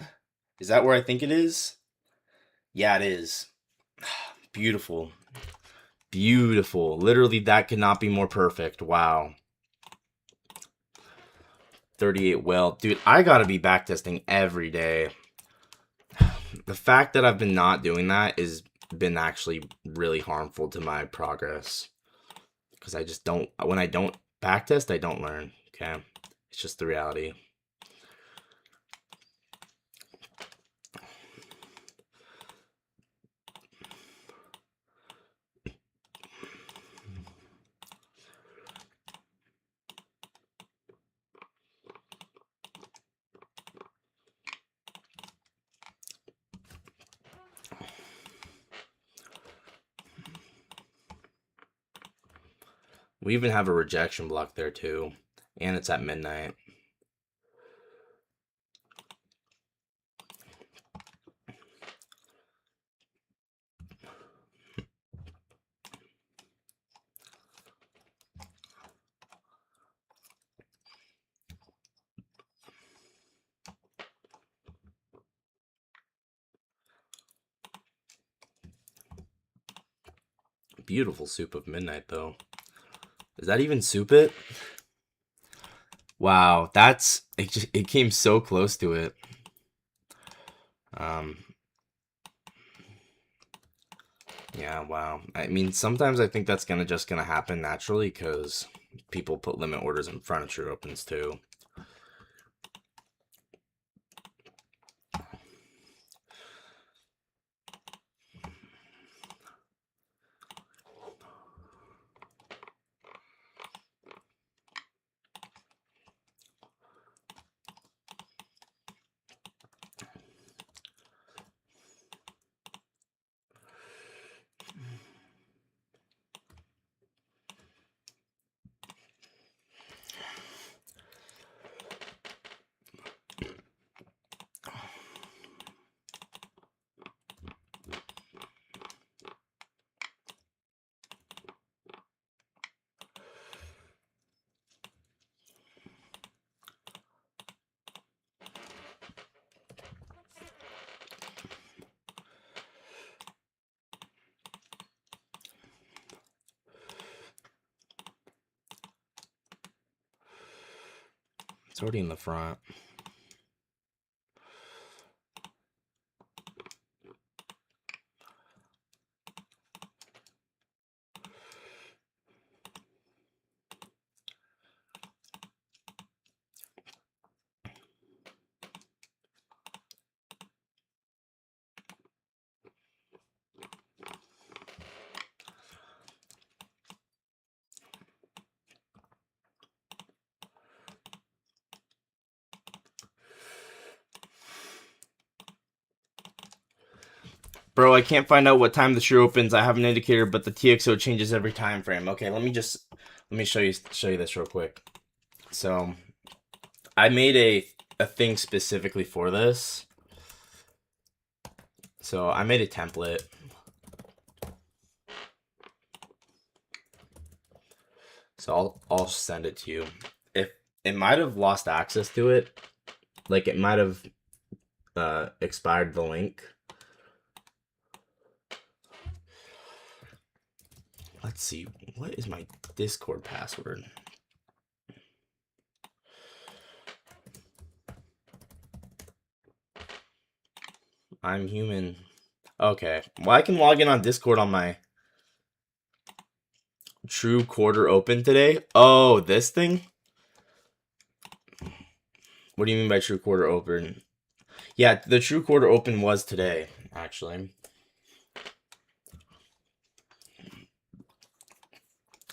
Is that where I think it is? Yeah, it is. Beautiful. Beautiful. Literally, that could not be more perfect. Wow. 38 well. Dude, I gotta be backtesting every day. The fact that I've been not doing that has been actually really harmful to my progress. Because I just don't, when I don't backtest, I don't learn. Okay? It's just the reality. We even have a rejection block there too. And it's at midnight. Beautiful soup of midnight though. Is that even soup it? Wow, it came so close to it. Yeah, wow. I mean, sometimes I think that's just gonna happen naturally because people put limit orders in front of true opens too. It's already in the front. Bro, I can't find out what time the true opens. I have an indicator, but the TXO changes every time frame. Okay, let me show you this real quick. So, I made a thing specifically for this. So, I made a template. So, I'll send it to you. If it might have lost access to it, like it might have expired the link. Let's see, what is my Discord password? I'm human. Okay, well, I can log in on Discord on my true quarter open today. Oh, this thing? What do you mean by true quarter open? Yeah, the true quarter open was today, actually.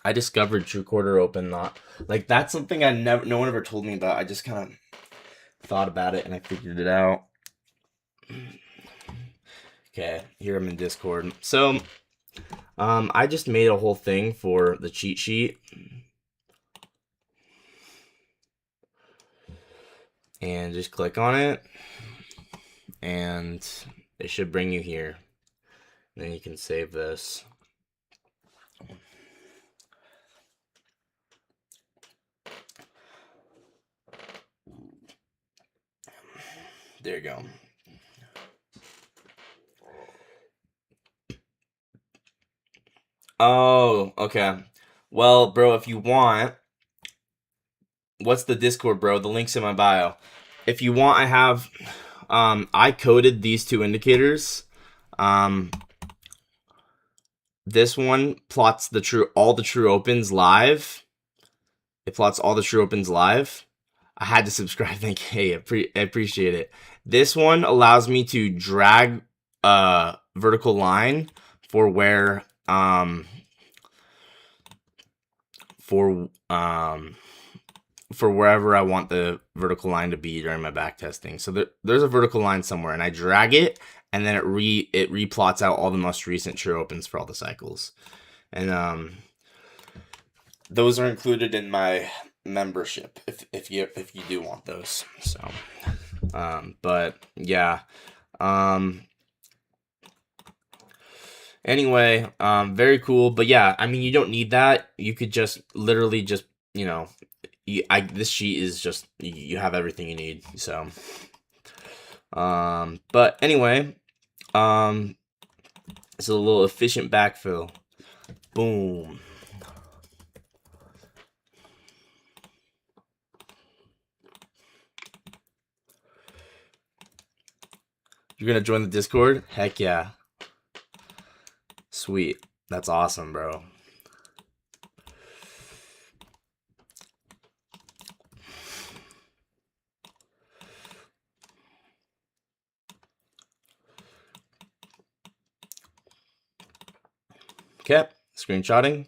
I discovered true quarter open, not like that's something no one ever told me about. I just kind of thought about it and I figured it out. Okay, here I'm in Discord. So, I just made a whole thing for the cheat sheet. And just click on it. And it should bring you here. Then you can save this. There you go. Oh, okay. Well, bro, if you want, what's the Discord, bro? The link's in my bio. If you want, I have, I coded these two indicators. This one plots all the true opens live. It plots all the true opens live. I had to subscribe. Thank you. Hey, I appreciate it. This one allows me to drag a vertical line for where for wherever I want the vertical line to be during my back testing. So there's a vertical line somewhere, and I drag it, and then it replots out all the most recent true opens for all the cycles. And those are included in my membership if you do want those. So, but yeah. Um, Anyway, very cool. But yeah, I mean, you don't need that. You could just literally just, you know, this sheet is just you have everything you need. So, but anyway, um, it's a little efficient backfill. Boom. You're gonna join the Discord? Heck yeah. Sweet. That's awesome, bro. Okay, screenshotting.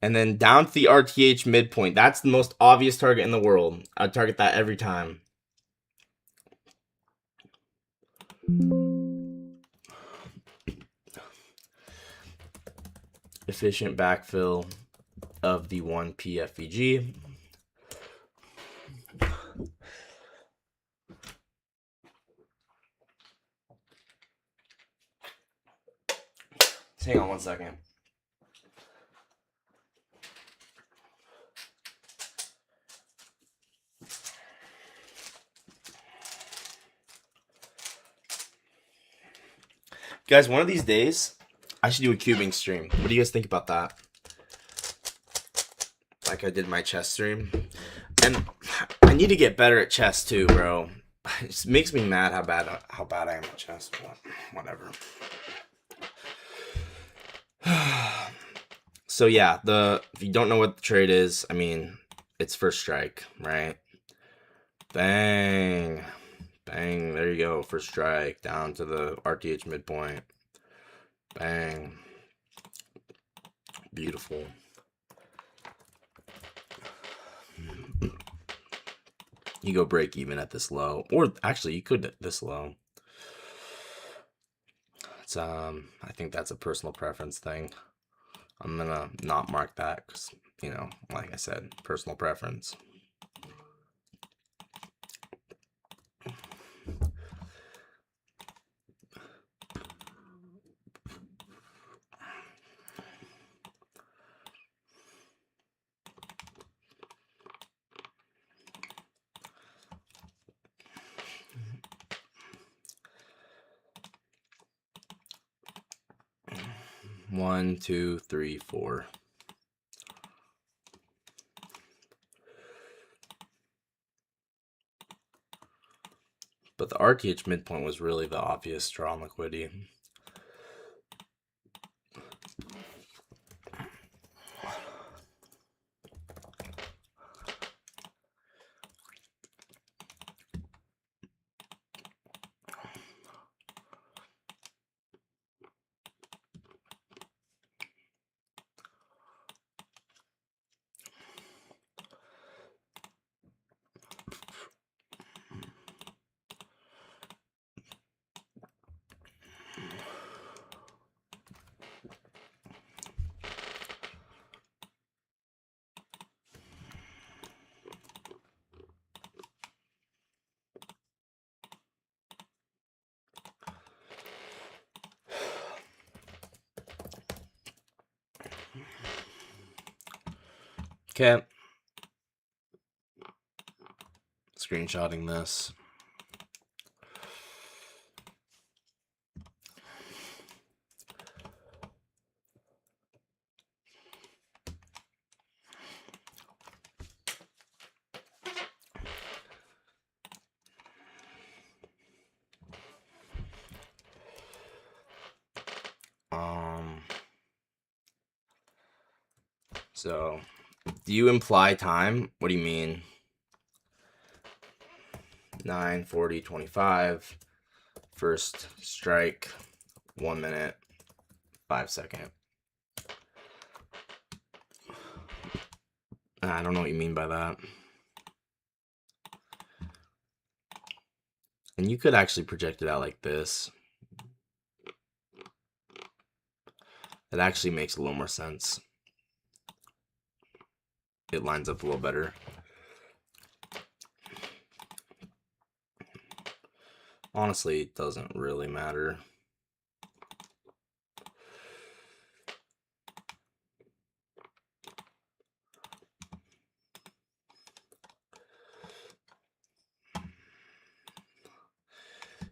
And then down to the RTH midpoint. That's the most obvious target in the world. I target that every time. Efficient backfill of the 1P FVG. Hang on one second. Guys, one of these days, I should do a cubing stream. What do you guys think about that? Like I did my chess stream. And I need to get better at chess too, bro. It just makes me mad how bad I am at chess. Whatever. So yeah, if you don't know what the trade is, I mean, it's first strike, right? Bang. Bang. There you go. First strike down to the RTH midpoint. Bang. Beautiful. You go break even at this low, or actually you could at this low. It's I think that's a personal preference thing. I'm gonna not mark that because, you know, like I said, personal preference. One, two, three, four. But the RTH midpoint was really the obvious draw on liquidity. Okay. Screenshotting this. So, do you imply time? What do you mean? 9, 40, 25. First strike, 1 minute, 5 second. I don't know what you mean by that. And you could actually project it out like this. It actually makes a little more sense. It lines up a little better. Honestly, it doesn't really matter.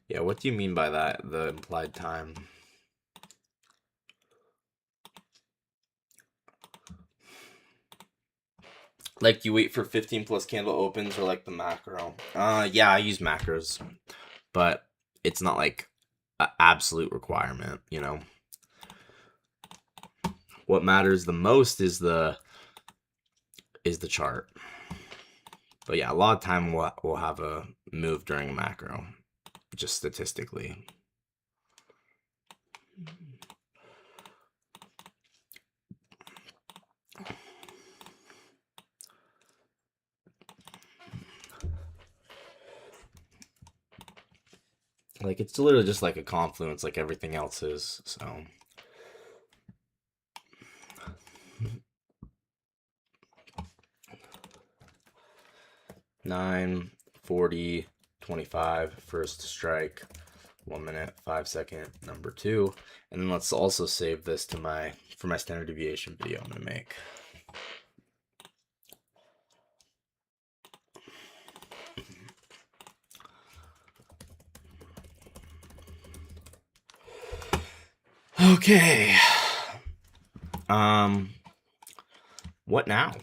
Yeah, what do you mean by that, the implied time? Like you wait for 15 plus candle opens or like the macro? Yeah, I use macros, but it's not like an absolute requirement, you know? What matters the most is the chart. But yeah, a lot of time we'll have a move during a macro, just statistically. Like, it's literally just like a confluence like everything else is, so. Nine, 40, 25, first strike, 1 minute, 5 second, number 2. And then let's also save this to for my standard deviation video I'm gonna make. Okay. What now?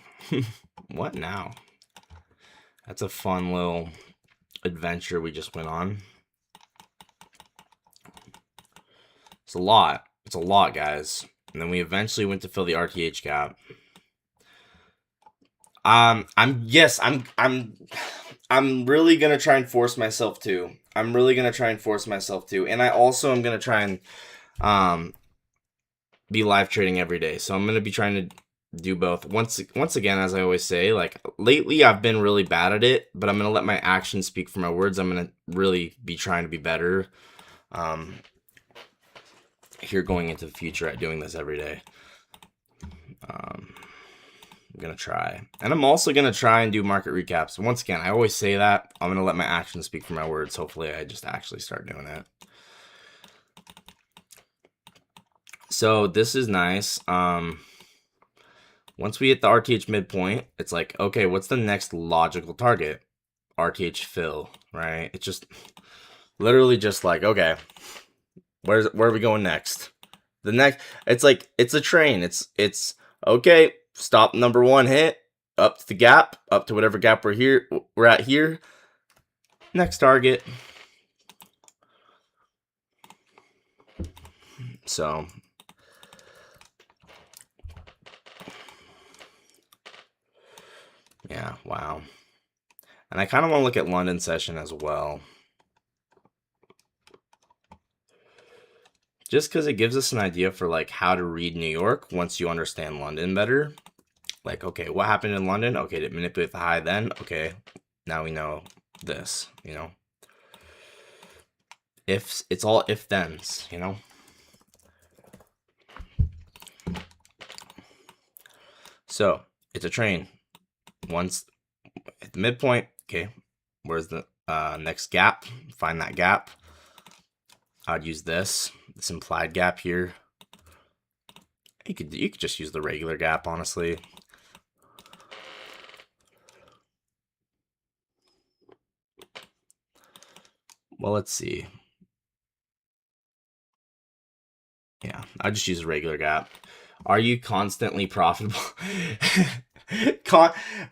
What now? That's a fun little adventure we just went on. It's a lot. It's a lot, guys. And then we eventually went to fill the RTH gap. I'm really gonna try and force myself to. I'm really gonna try and force myself to. And I also am gonna try and be live trading every day. So I'm gonna be trying to do both. Once again, as I always say, like lately I've been really bad at it, but I'm gonna let my actions speak for my words. I'm gonna really be trying to be better here going into the future at doing this every day. I'm gonna try, and I'm also gonna try and do market recaps. Once again, I always say that I'm gonna let my actions speak for my words. Hopefully I just actually start doing it. So this is nice. Once we hit the RTH midpoint, it's like, okay, what's the next logical target? RTH fill, right? It's just literally just like, okay, where are we going next? The next, it's like, it's a train. It's okay, stop number 1 hit, up to the gap, up to whatever gap we're at here. Next target. So yeah, wow. And I kind of want to look at London session as well. Just because it gives us an idea for like how to read New York once you understand London better. Like, okay, what happened in London? Okay, did it manipulate the high then? Okay, now we know this, you know? If it's all if-thens, you know? So, it's a train. Once at the midpoint, okay, where's the next gap? Find that gap. I'd use this implied gap here. You could just use the regular gap, honestly. Well, let's see. Yeah, I just use a regular gap. Are you constantly profitable?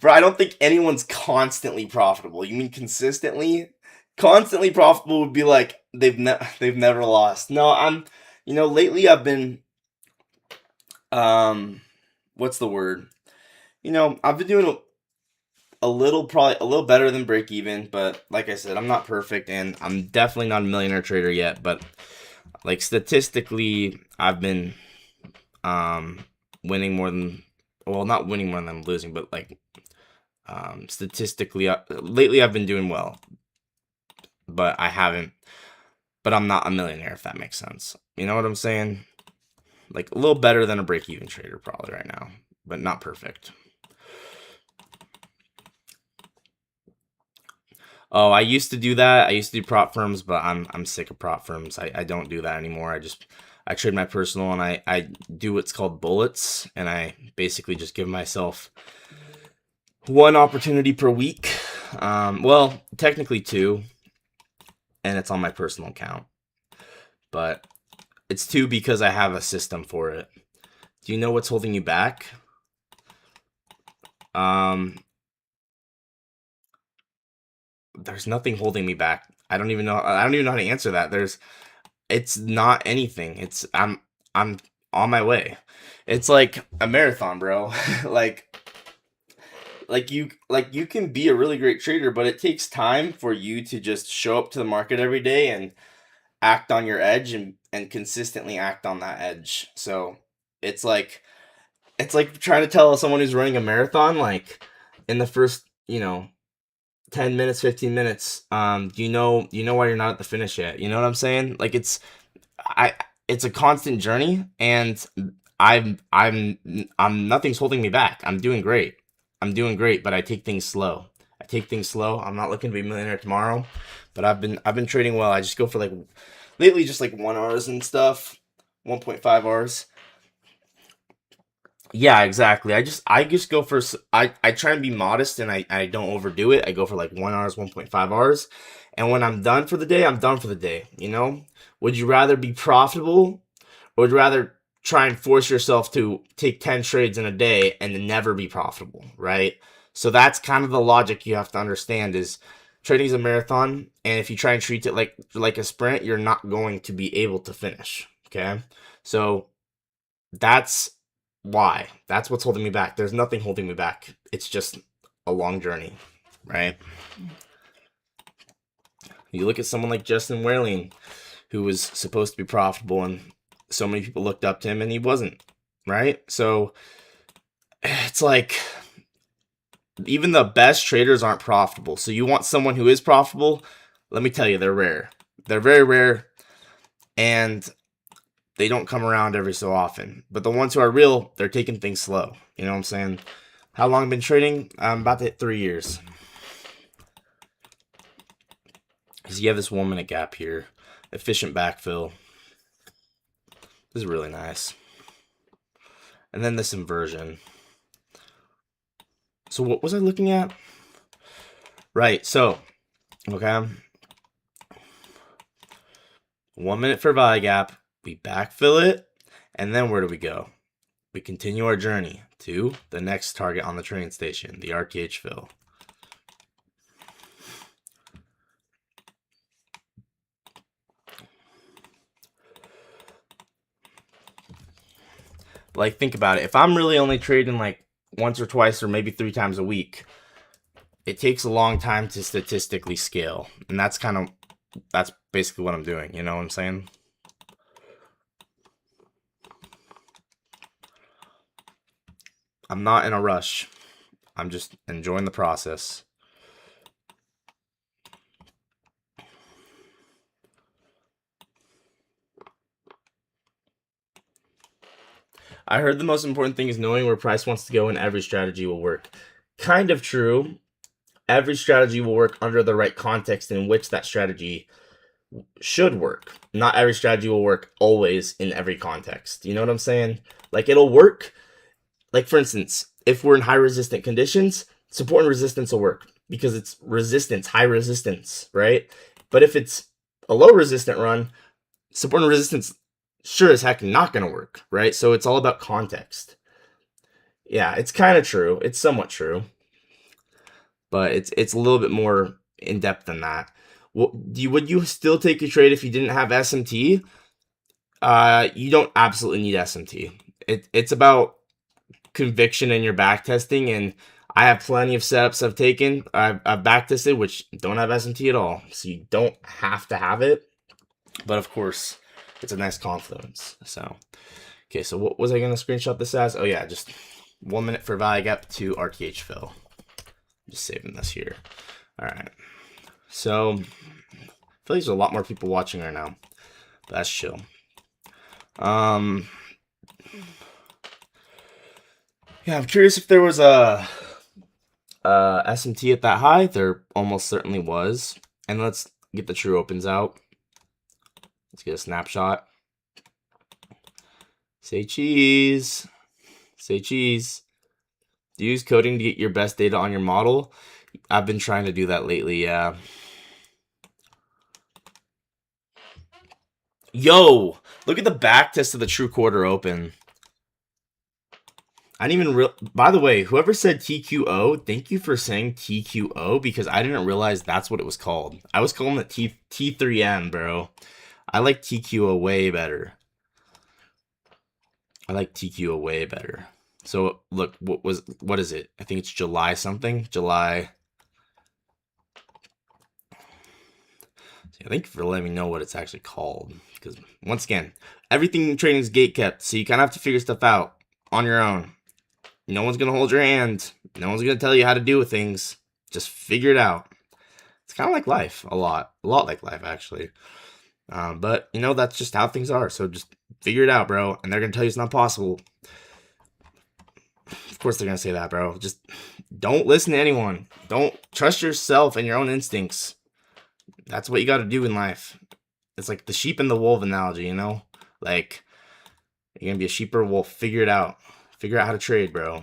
Bro, I don't think anyone's constantly profitable. You mean consistently? Constantly profitable would be like they've never lost. No, lately I've been what's the word? I've been doing probably a little better than break even, but like I said, I'm not perfect and I'm definitely not a millionaire trader yet, but like statistically I've been winning more than, well, not winning more than I'm losing, but like statistically lately I've been doing well. but I haven't. But I'm not a millionaire, if that makes sense. You know what I'm saying? Like a little better than a break-even trader probably right now, but not perfect. Oh, I used to do that. I used to do prop firms, but I'm sick of prop firms. I don't do that anymore. I trade my personal, and I do what's called bullets, and I basically just give myself one opportunity per week. Well, technically two, and it's on my personal account. But it's two because I have a system for it. Do you know what's holding you back? There's nothing holding me back. I don't even know how to answer that. It's not anything. I'm on my way. It's like a marathon, bro. like you can be a really great trader, but it takes time for you to just show up to the market every day and act on your edge and consistently act on that edge. So it's like trying to tell someone who's running a marathon, like in the first, 10 minutes, 15 minutes, you know why you're not at the finish yet. You know what I'm saying? Like it's a constant journey, and I'm nothing's holding me back. I'm doing great. But I take things slow. I'm not looking to be a millionaire tomorrow, but I've been trading well. I just go for lately just 1 hours and stuff, 1.5 hours. Yeah, exactly. I just go for I try and be modest, and I don't overdo it. I go for 1 hours, 1.5 hours. And when I'm done for the day, I'm done for the day, you know? Would you rather be profitable, or would you rather try and force yourself to take 10 trades in a day and then never be profitable, right? So that's kind of the logic you have to understand is trading is a marathon, and if you try and treat it like a sprint, you're not going to be able to finish, okay? So that's why. That's what's holding me back. There's nothing holding me back. It's just a long journey, right? You look at someone like Justin Werling, who was supposed to be profitable, and so many people looked up to him, and he wasn't, right? So it's like even the best traders aren't profitable. So you want someone who is profitable? Let me tell you, they're rare. They're very rare, and they don't come around every so often. But the ones who are real, they're taking things slow. You know what I'm saying? How long I've been trading? I'm about to hit 3 years. Because you have this 1 minute gap here. Efficient backfill. This is really nice. And then this inversion. So what was I looking at? Right, so, okay. 1 minute for value gap. We backfill it. And then where do we go? We continue our journey to the next target on the train station, the RTH fill. Like, think about it. If I'm really only trading once or twice or maybe 3 times a week, it takes a long time to statistically scale. And that's basically what I'm doing. You know what I'm saying? I'm not in a rush. I'm just enjoying the process. I heard the most important thing is knowing where price wants to go, and every strategy will work. Kind of true. Every strategy will work under the right context in which that strategy should work. Not every strategy will work always in every context. You know what I'm saying? It'll work. For instance, if we're in high resistant conditions, support and resistance will work because it's resistance, high resistance, right? But if it's a low resistant run, support and resistance sure as heck not going to work, right? So it's all about context. Yeah, it's kind of true. It's somewhat true. But it's a little bit more in depth than that. Would you still take a trade if you didn't have SMT? You don't absolutely need SMT. It's about conviction in your back testing, and I have plenty of setups I've taken. I've back tested which don't have SMT at all, so you don't have to have it. But of course, it's a nice confluence. So, okay, so what was I gonna screenshot this as? Oh yeah, just 1 minute for value gap to RTH fill. Just saving this here. All right. So feel like there's a lot more people watching right now. But that's chill. Yeah, I'm curious if there was a SMT at that high. There almost certainly was. And let's get the true opens out. Let's get a snapshot. Say cheese. Say cheese. Use coding to get your best data on your model. I've been trying to do that lately, yeah. Yo, look at the back test of the true quarter open. I didn't even by the way, whoever said TQO, thank you for saying TQO, because I didn't realize that's what it was called. I was calling it T3M, bro. I like TQO way better. I like TQO way better. So look, what is it? I think it's July something. July. Thank you for letting me know what it's actually called. Because once again, everything in trading is gate kept, so you kind of have to figure stuff out on your own. No one's gonna hold your hand. No one's gonna tell you how to do things. Just figure it out. It's kind of like life, a lot like life actually. But you know, that's just how things are. So just figure it out, bro. And they're gonna tell you it's not possible. Of course they're gonna say that, bro. Just don't listen to anyone. Don't trust yourself and your own instincts. That's what you got to do in life. It's like the sheep and the wolf analogy, you know? Like, you're gonna be a sheep or a wolf. Figure it out. Figure out how to trade, bro.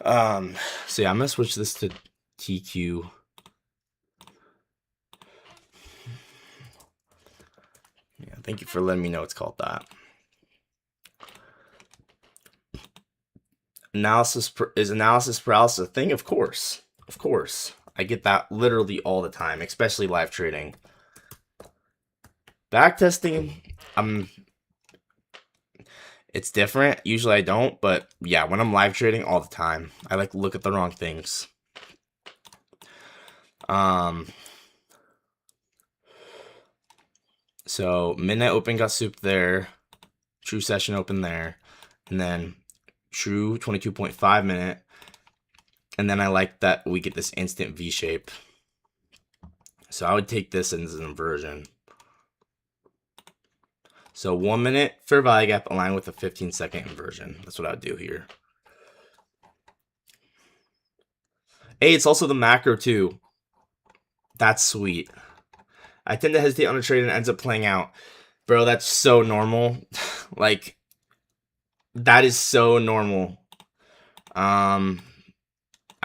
So yeah, I'm gonna switch this to TQ. Yeah, thank you for letting me know it's called that. Is analysis paralysis a thing? Of course. Of course. I get that literally all the time, especially live trading. Backtesting, it's different. Usually I don't, but yeah, when I'm live trading all the time, I like look at the wrong things. So midnight open got souped there, true session open there, and then true 22.5 minute, and then I like that we get this instant V shape. So I would take this as an inversion. So 1 minute fair value gap aligned with a 15-second inversion. That's what I would do here. Hey, it's also the macro too. That's sweet. I tend to hesitate on a trade and it ends up playing out. Bro, that's so normal. Like, that is so normal. I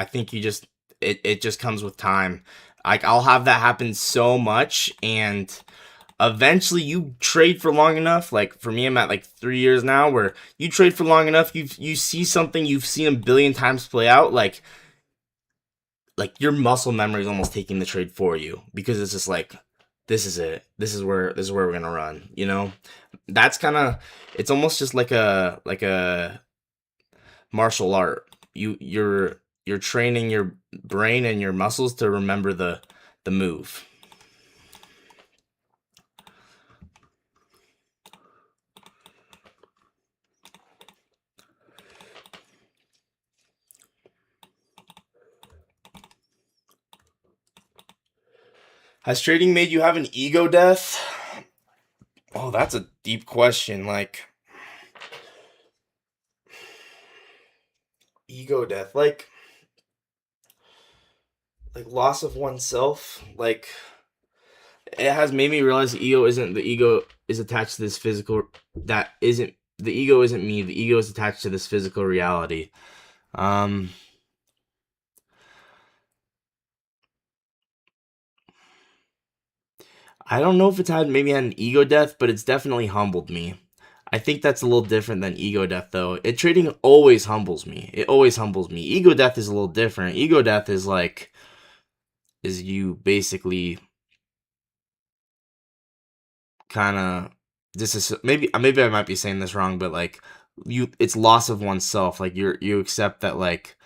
think you just, it just comes with time. Like, I'll have that happen so much, and eventually you trade for long enough. Like, for me, I'm at like 3 years now, where you trade for long enough, you see something you've seen a billion times play out, like your muscle memory is almost taking the trade for you, because it's just like, this is it. This is where we're gonna run. You know, that's kind of, it's almost just like a martial art. You're training your brain and your muscles to remember the move. Has trading made you have an ego death? Oh, that's a deep question. Like, ego death, like loss of oneself. Like, it has made me realize the ego is attached to this physical. The ego isn't me. The ego is attached to this physical reality. I don't know if it's maybe had an ego death, but it's definitely humbled me. I think that's a little different than ego death, though. Trading always humbles me. It always humbles me. Ego death is a little different. Ego death is you basically kind of, this is maybe I might be saying this wrong, but like, it's loss of oneself. Like, you accept that, like,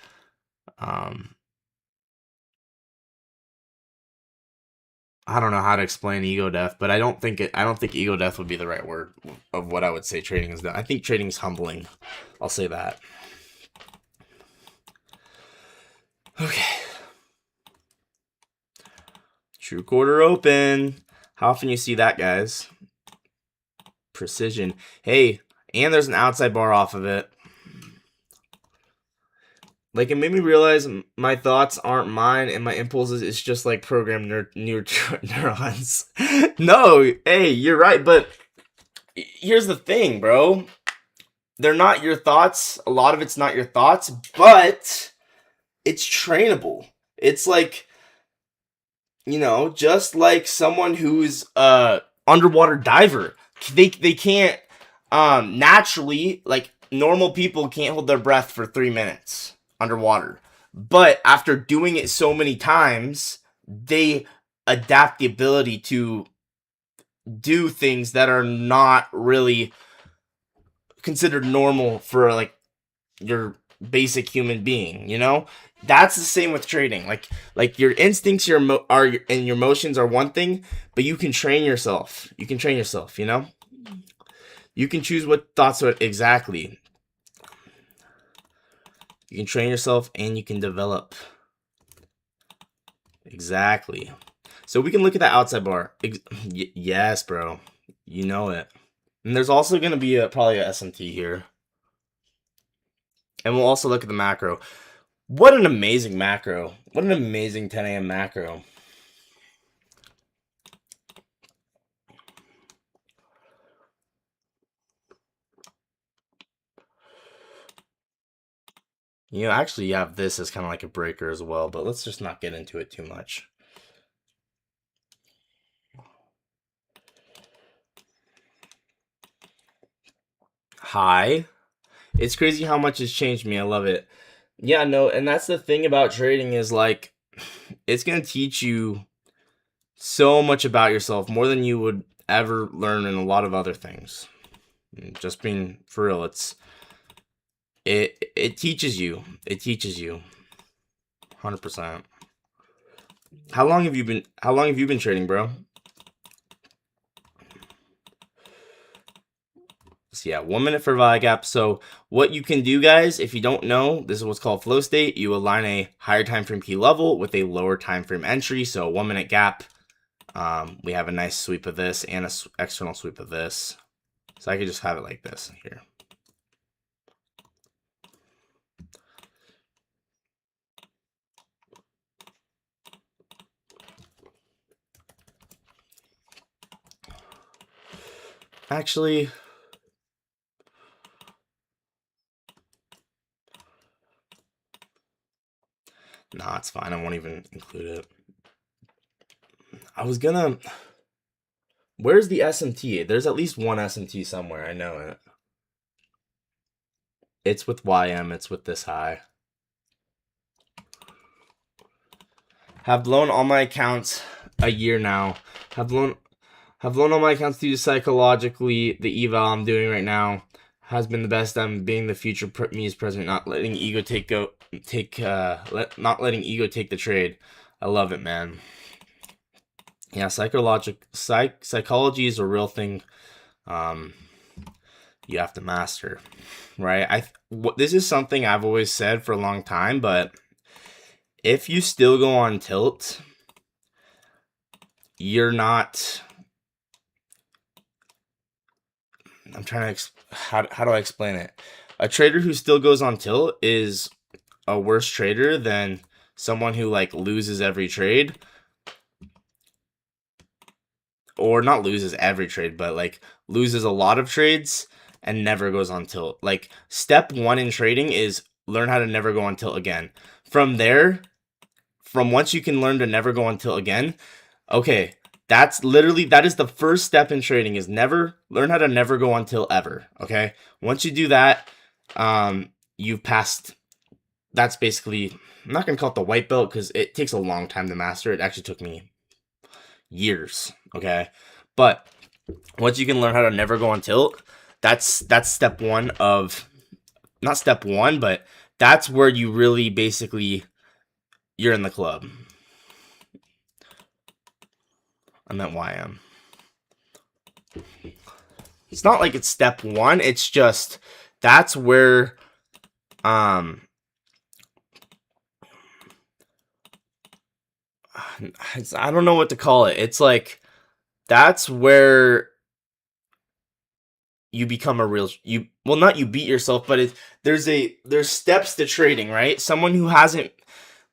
I don't know how to explain ego death, but I don't think ego death would be the right word of what I would say trading is done. I think trading is humbling. I'll say that. Okay. True quarter open. How often you see that, guys? Precision. Hey, and there's an outside bar off of it. Like, it made me realize my thoughts aren't mine and my impulses is just like programmed neurons. No, hey, you're right, but here's the thing, bro. They're not your thoughts. A lot of it's not your thoughts, but it's trainable. It's like, just like someone who's underwater diver. They can't naturally, like normal people can't hold their breath for 3 minutes underwater. But after doing it so many times, they adapt the ability to do things that are not really considered normal for like your basic human being, That's the same with trading. Like your instincts and your emotions are one thing, but you can train yourself. You can train yourself, You can choose what thoughts are exactly. You can train yourself and you can develop. Exactly. So we can look at that outside bar. Yes, bro. You know it. And there's also going to be probably a SMT here. And we'll also look at the macro. What an amazing macro. What an amazing 10 a.m. macro. Actually, you have this as kind of like a breaker as well, but let's just not get into it too much. High. It's crazy how much has changed me. I love it. Yeah, no, and that's the thing about trading is like, it's going to teach you so much about yourself, more than you would ever learn in a lot of other things. Just being for real, it teaches you. It teaches you. 100%. How long have you been trading, bro? So yeah, 1 minute for value gap. So what you can do, guys, if you don't know, this is what's called flow state. You align a higher time frame key level with a lower time frame entry. So 1 minute gap. We have a nice sweep of this and a external sweep of this. So I could just have it like this here. Actually, nah, it's fine. I won't even include it. I was gonna. Where's the SMT? There's at least one SMT somewhere. I know it. It's with YM. It's with this high. Have blown all my accounts a year now. Have blown all my accounts due to psychologically. The eval I'm doing right now has been the best. I'm being the future me is present, not letting ego not letting ego take the trade. I love it, man. Yeah, psychology is a real thing. You have to master, right? This is something I've always said for a long time, but if you still go on tilt, you're not. I'm trying to how do I explain it? A trader who still goes on tilt is a worse trader than someone who like loses every trade, or not loses every trade, but like loses a lot of trades and never goes on tilt. Like step 1 in trading is learn how to never go on tilt again. From once you can learn to never go on tilt again, okay, that is the first step in trading is learn how to never go on tilt ever. Okay. Once you do that, you've passed. That's basically, I'm not going to call it the white belt because it takes a long time to master. It actually took me years. Okay. But once you can learn how to never go on tilt, that's step 1 of, not step 1, but that's where you really basically, you're in the club. I meant YM. It's not like it's step 1. It's just, that's where, I don't know what to call it. It's like that's where you become a real well, not you beat yourself, but there's steps to trading, right? Someone who hasn't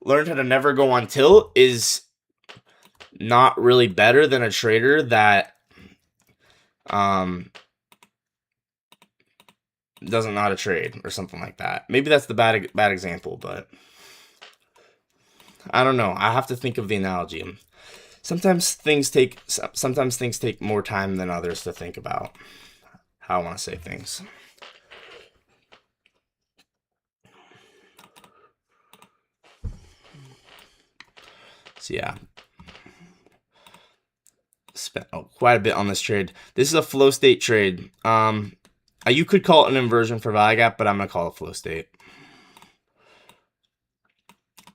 learned how to never go on tilt is not really better than a trader that doesn't know how to trade or something like that. Maybe that's the bad example, but I don't know. I have to think of the analogy. Sometimes things take more time than others to think about how I want to say things. So yeah, spent quite a bit on this trade. This is a flow state trade. You could call it an inversion for value gap, but I'm gonna call it flow state.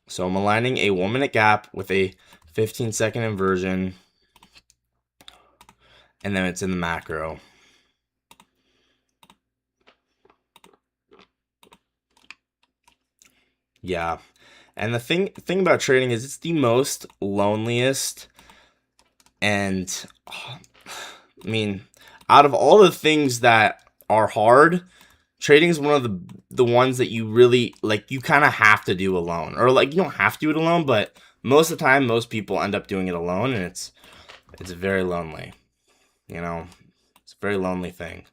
So I'm aligning a 1 minute gap with a 15-second inversion, and then it's in the macro. Yeah, and the thing about trading is it's the most loneliest, and I mean, out of all the things that are hard, trading is one of the ones that you really like. You kind of have to do alone, or like you don't have to do it alone, but most of the time, most people end up doing it alone, and it's very lonely. You know, it's a very lonely thing.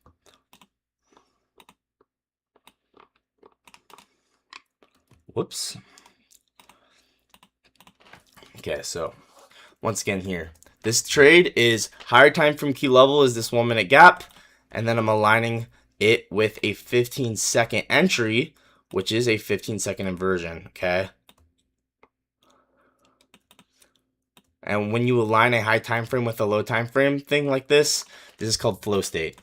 Whoops. Okay, so once again here, this trade is higher time frame key level is this 1 minute gap, and then I'm aligning it with a 15-second entry, which is a 15-second inversion, okay? And when you align a high time frame with a low time frame thing like this is called flow state.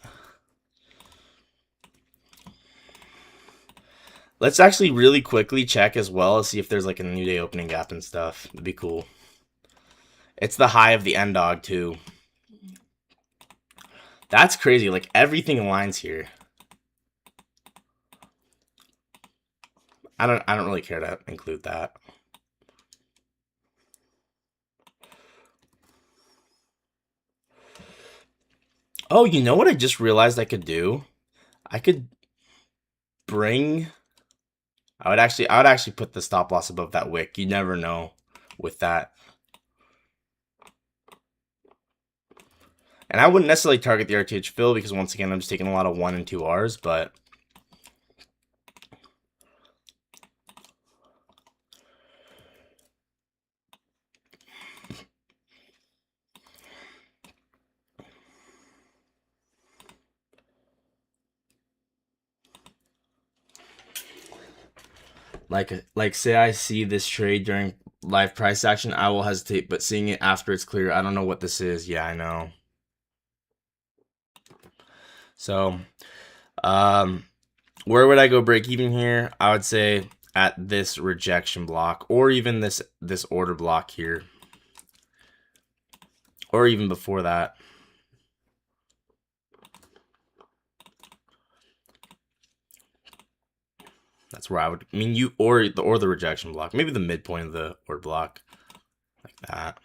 Let's actually really quickly check as well to see if there's like a new day opening gap and stuff. That'd be cool. It's the high of the end dog too. That's crazy. Like everything aligns here. I don't really care to include that. Oh, you know what I just realized I could do? I could bring I would actually put the stop loss above that wick. You never know with that. And I wouldn't necessarily target the RTH fill because once again I'm just taking a lot of 1 and 2 Rs, but like say I see this trade during live price action, I will hesitate, but seeing it after it's clear, I don't know what this is. Yeah, I know. So, where would I go break even here? I would say at this rejection block, or even this order block here, or even before that. That's where I would, I mean, or the rejection block, maybe the midpoint of the order block, like that.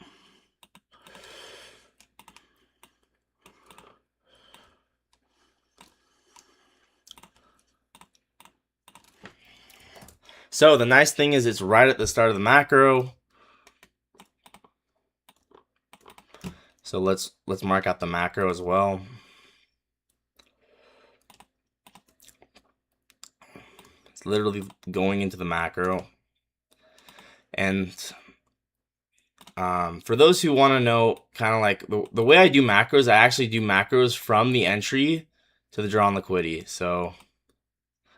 So the nice thing is it's right at the start of the macro. So let's mark out the macro as well. It's literally going into the macro. And for those who want to know kind of like the way I do macros, I actually do macros from the entry to the draw on liquidity. So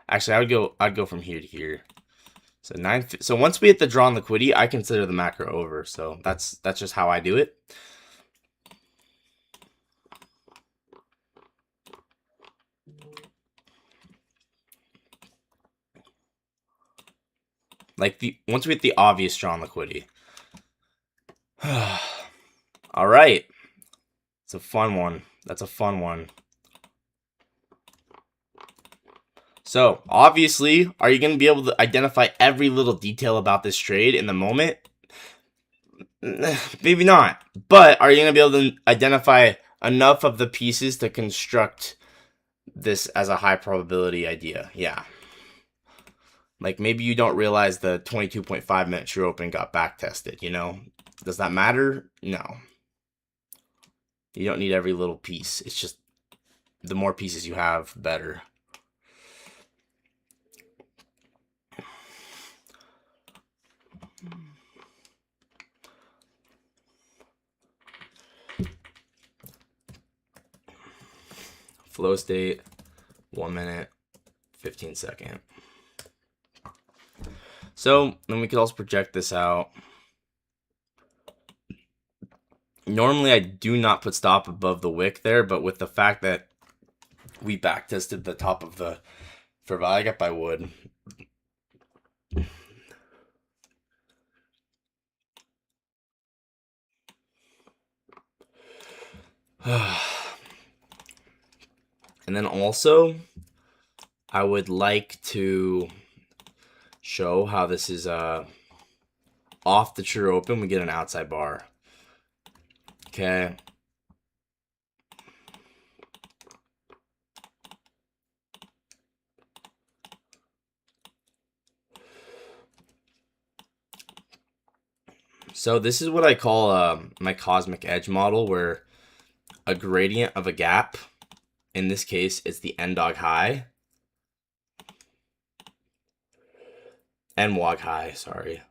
actually I'd go from here to here. So so once we hit the draw on liquidity, I consider the macro over. So that's just how I do it. Like once we hit the obvious draw on liquidity. All right. It's a fun one. That's a fun one. So obviously, are you going to be able to identify every little detail about this trade in the moment? Maybe not. But are you going to be able to identify enough of the pieces to construct this as a high probability idea? Yeah. Like maybe you don't realize the 22.5 minute true open got back tested, you know? Does that matter? No. You don't need every little piece. It's just the more pieces you have, better. Flow state, 1 minute, 15 second. So then we could also project this out. Normally I do not put stop above the wick there, but with the fact that we back tested the top of the Verweigap, I would. And then also, I would like to show how this is off the true open. We get an outside bar. Okay. So this is what I call my cosmic edge model, where a gradient of a gap, in this case, it's the N-Dog high. N-Wog high, sorry.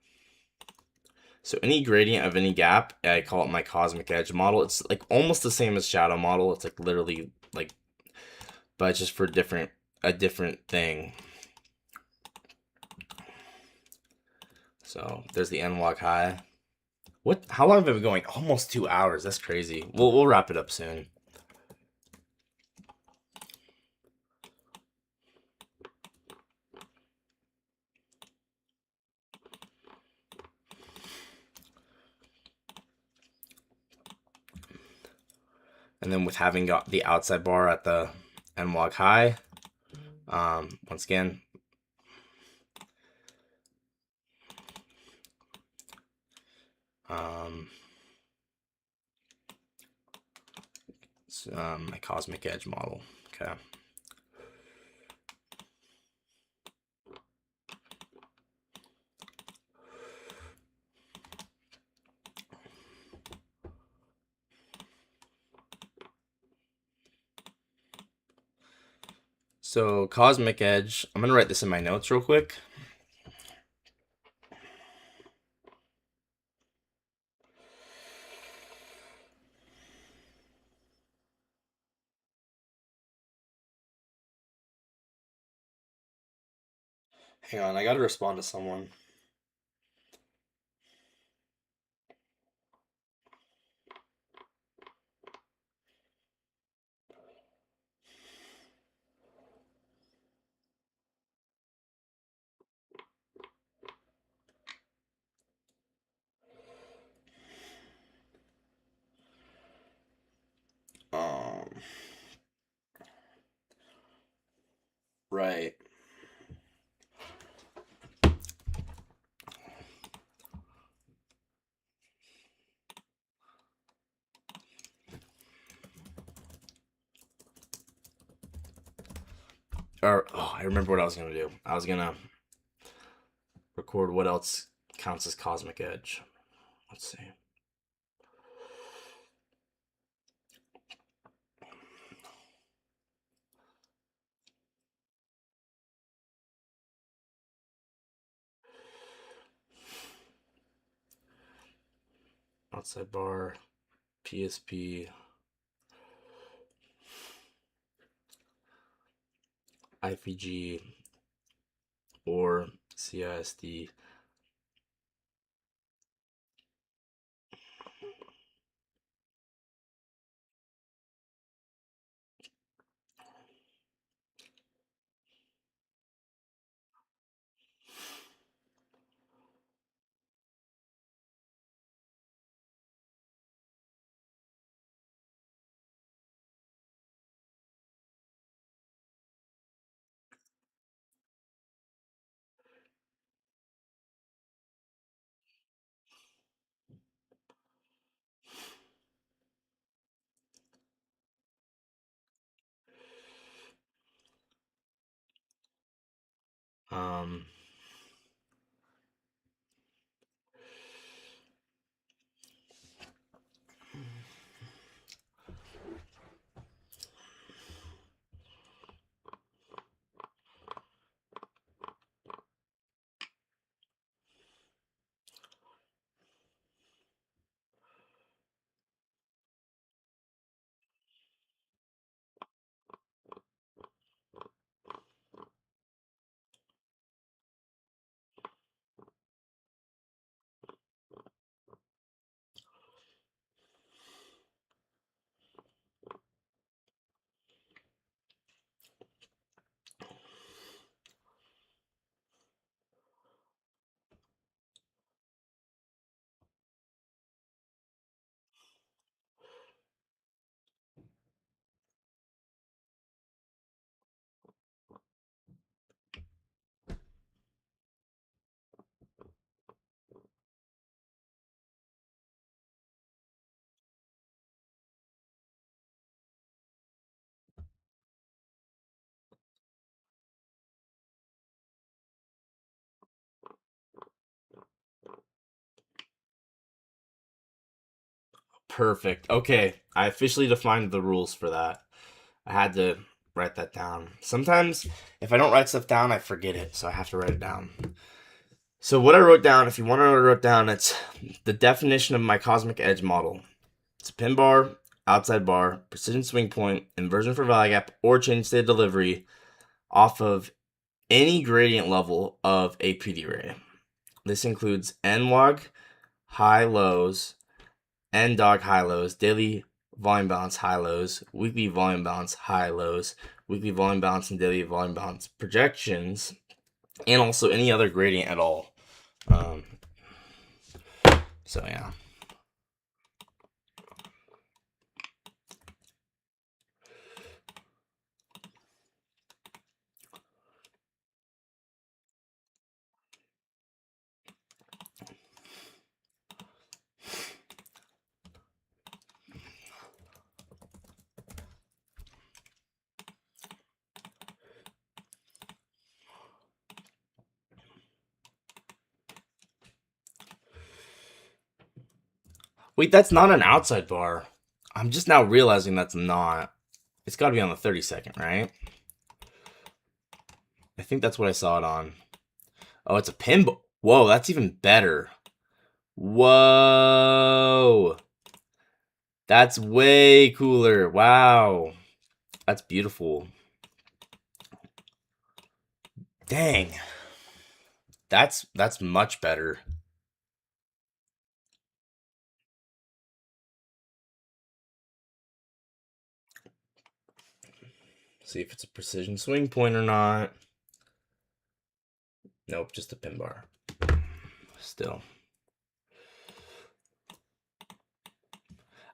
So any gradient of any gap, I call it my cosmic edge model. It's like almost the same as shadow model. It's like literally like, but just for a different thing. So there's the N-Wog high. What? How long have I been going? Almost 2 hours. That's crazy. We'll wrap it up soon. And then with having got the outside bar at the N-Wog high, once again, my cosmic edge model. Okay. So cosmic edge, I'm gonna write this in my notes real quick. Hang on, I gotta respond to someone. Right. Or, oh, I remember what I was gonna do. I was gonna record what else counts as cosmic edge. Let's see. Outside bar, PSP, IPG, or CISD. Um, Perfect. Okay, I officially defined the rules for that. I had to write that down. Sometimes, if I don't write stuff down, I forget it, so I have to write it down. So, what I wrote down, if you want to know what I wrote down, it's the definition of my Cosmic Edge model. It's a pin bar, outside bar, precision swing point, inversion for value gap, or change state delivery off of any gradient level of a PD ray. This includes NWAG, high lows, NDOG high lows, daily volume balance high lows, weekly volume balance high lows, weekly volume balance and daily volume balance projections, and also any other gradient at all. So yeah. Wait, that's not an outside bar. I'm just now realizing that's not. It's got to be on the 30-second, right? I think that's what I saw it on. Oh, it's a pin. Whoa, that's even better. Whoa. That's way cooler. Wow. That's beautiful. Dang. That's much better. See if it's a precision swing point or not. Nope, just a pin bar. Still.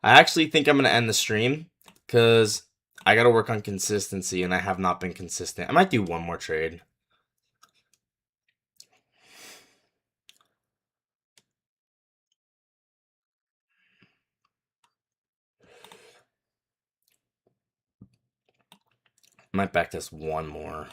I actually think I'm going to end the stream because I got to work on consistency and I have not been consistent. I might do one more trade. I might backtest one more.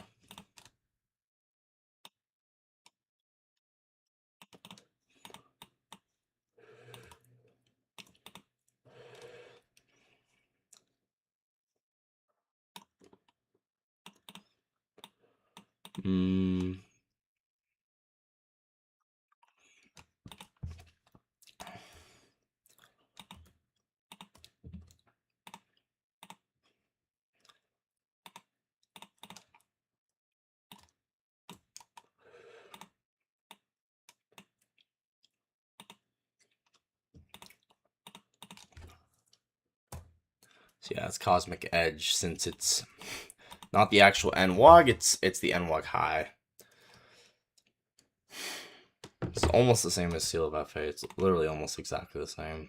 So yeah, it's Cosmic Edge since it's not the actual NWAG, it's the NWAG high. It's almost the same as Seal of FA. It's literally almost exactly the same.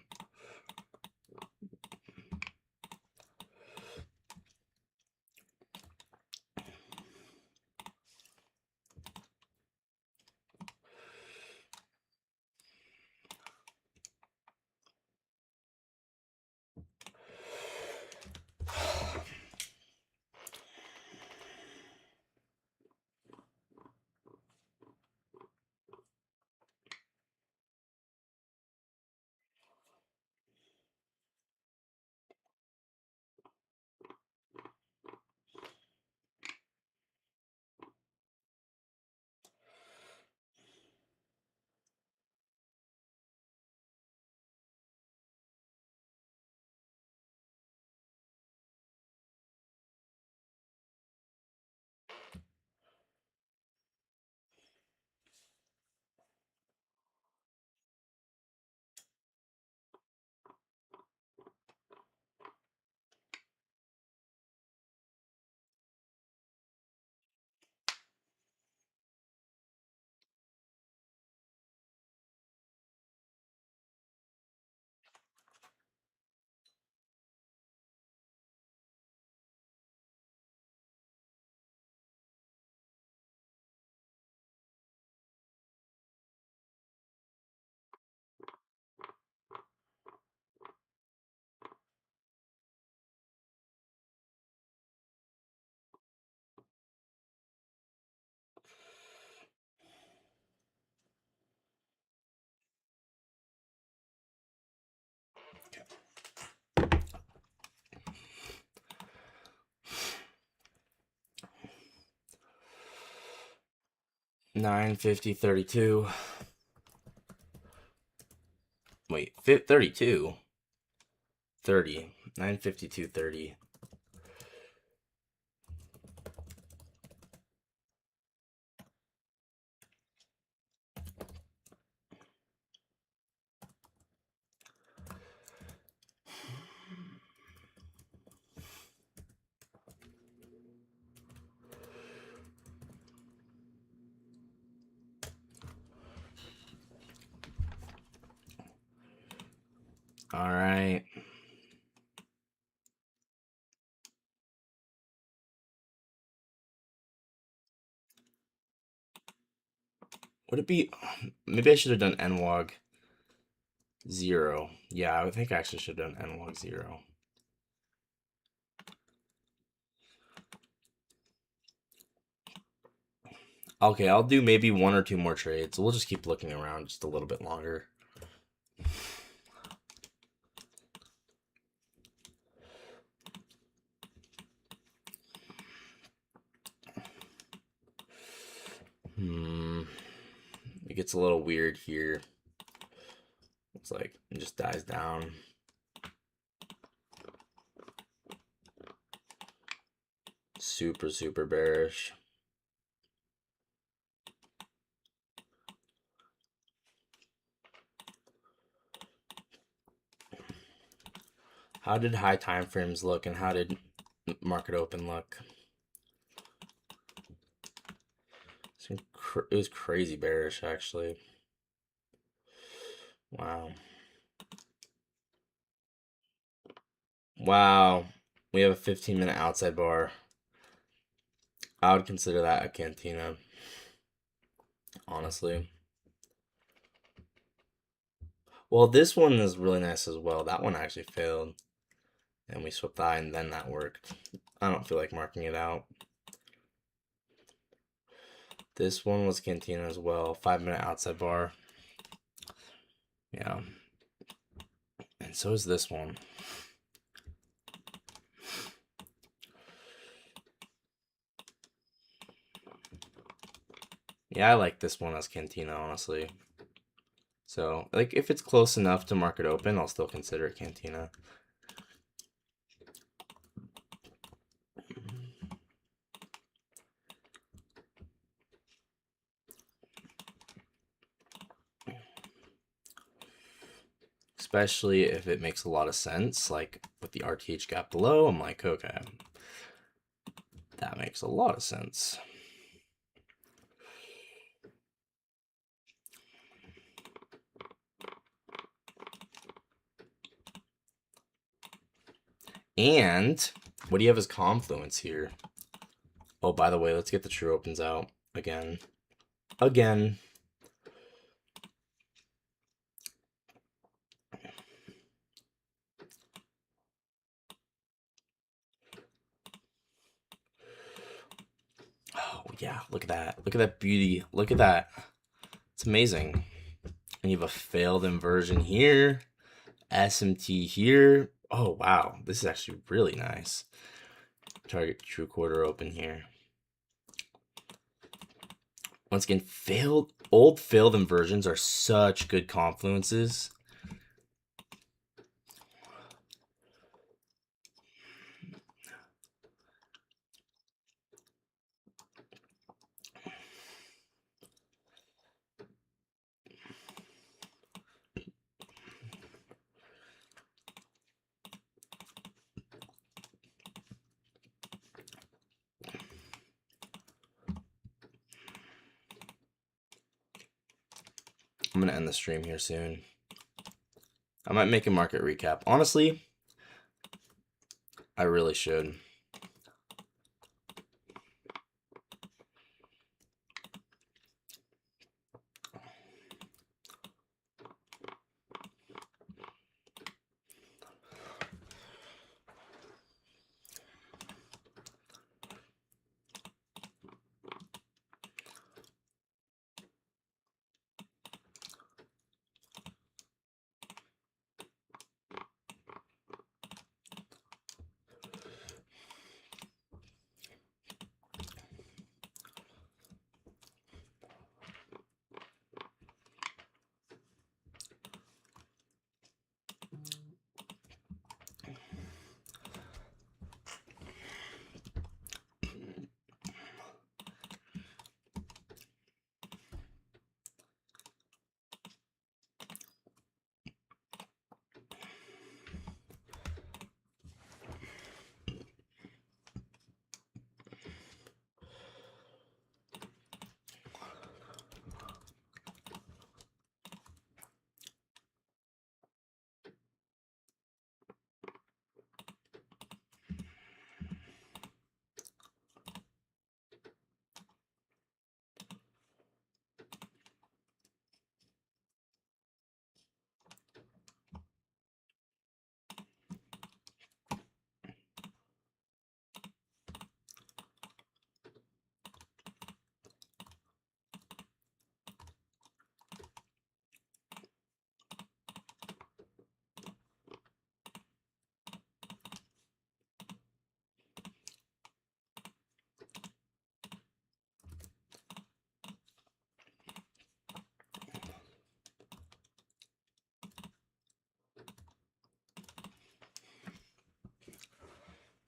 950, 32. Wait, 32? 30. 952, 30. All right. Would it be... Maybe I should have done NWOG 0. Yeah, I think I actually should have done NWOG 0. Okay, I'll do maybe 1 or 2 more trades. We'll just keep looking around just a little bit longer. It gets a little weird here. It's like it just dies down. Super, super bearish. How did high time frames look and how did market open look? It was crazy bearish, actually. Wow. Wow. We have a 15-minute outside bar. I would consider that a cantina, honestly. Well, this one is really nice as well. That one actually failed. And we swept that and then that worked. I don't feel like marking it out. This one was cantina as well. 5-minute outside bar. Yeah. And so is this one. Yeah, I like this one as cantina, honestly. So, like, if it's close enough to market open, I'll still consider it cantina. Especially if it makes a lot of sense, like with the RTH gap below, I'm like, okay, that makes a lot of sense. And what do you have as confluence here? Oh, by the way, let's get the true opens out again. Again. Oh, yeah, look at that. Look at that beauty. Look at that. It's amazing. And you have a failed inversion here. SMT here. Oh, wow. This is actually really nice. Target true quarter open here. Once again, old failed inversions are such good confluences. I'm going to end the stream here soon. I might make a market recap. Honestly, I really should.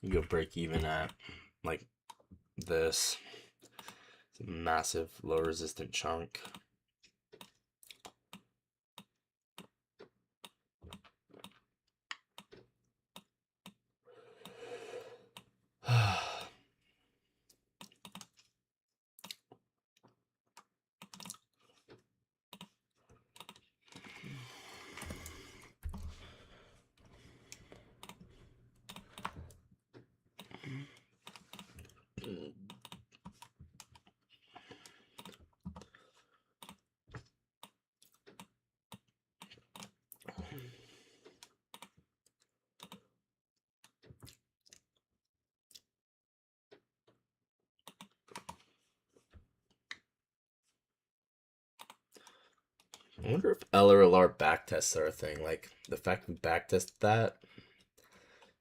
You go break even at like this. It's a massive low resistant chunk. I wonder if L or LR backtests are a thing. Like the fact we backtest that,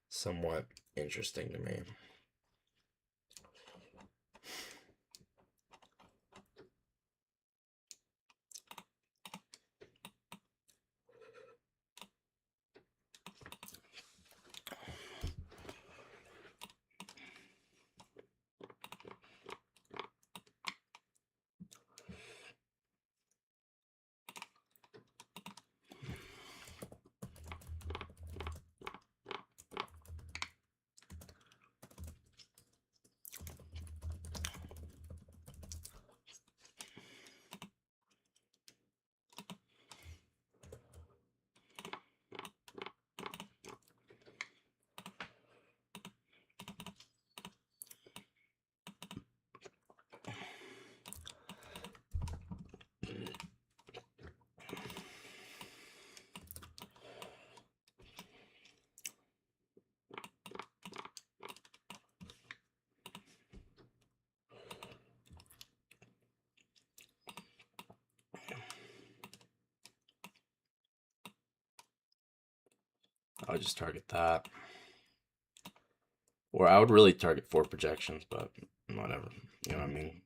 somewhat interesting to me. I would just target that. Or I would really target 4 projections, but whatever. You know what I mean?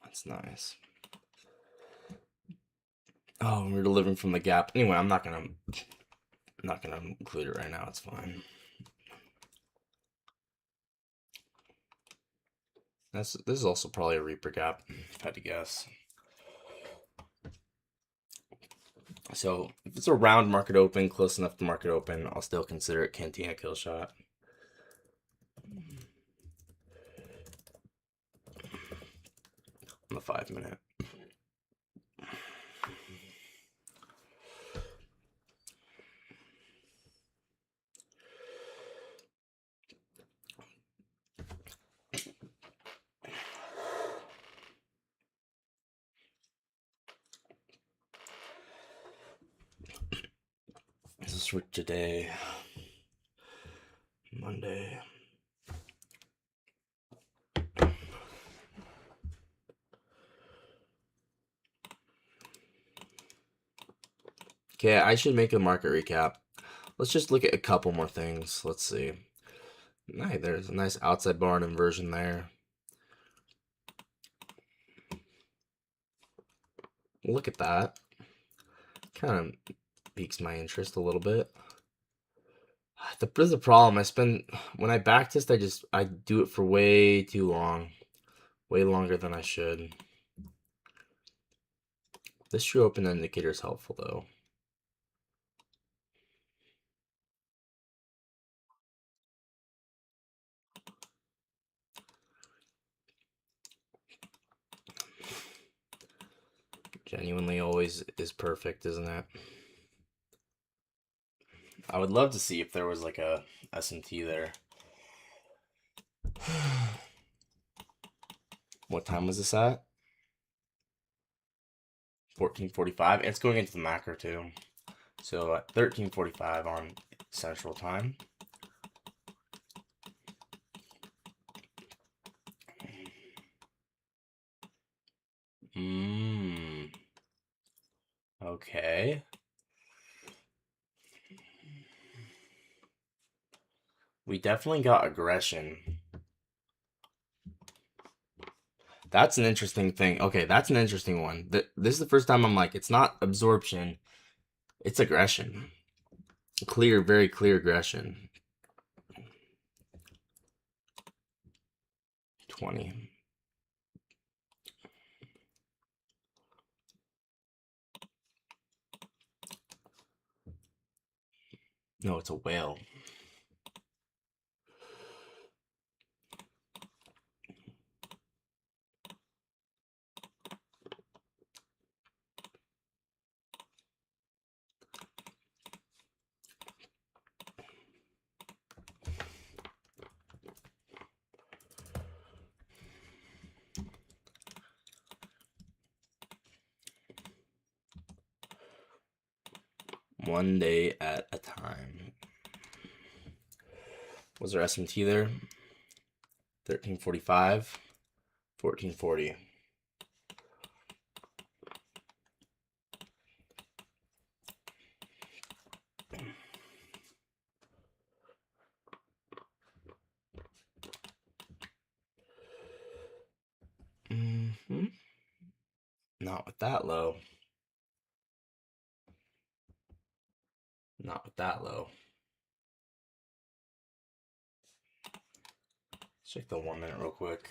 That's nice. Oh, we're delivering from the gap. Anyway, I'm not gonna include it right now. It's fine. This is also probably a Reaper gap, if I had to guess. So if it's around market open, close enough to market open, I'll still consider it Cantina kill shot. On the 5 minute. This is for today, Monday. Okay, I should make a market recap. Let's just look at a couple more things. Let's see. Hey, there's a nice outside barn inversion there. Look at that. Kind of piques my interest a little bit. There's a problem. When I backtest, I do it for way too long, way longer than I should. This true open indicator is helpful though. Genuinely always is perfect, isn't it? I would love to see if there was like a SMT there. What time was this at? 14:45. It's going into the macro too. So at 13:45 on Central Time. Okay. We definitely got aggression. That's an interesting thing. Okay, that's an interesting one. This is the first time I'm like, it's not absorption, it's aggression. Clear, very clear aggression. 20. No, it's a whale. One day at a time. Was there SMT there? 13:45, 14:40. Not with that low. Not with that low. Check the 1 minute real quick.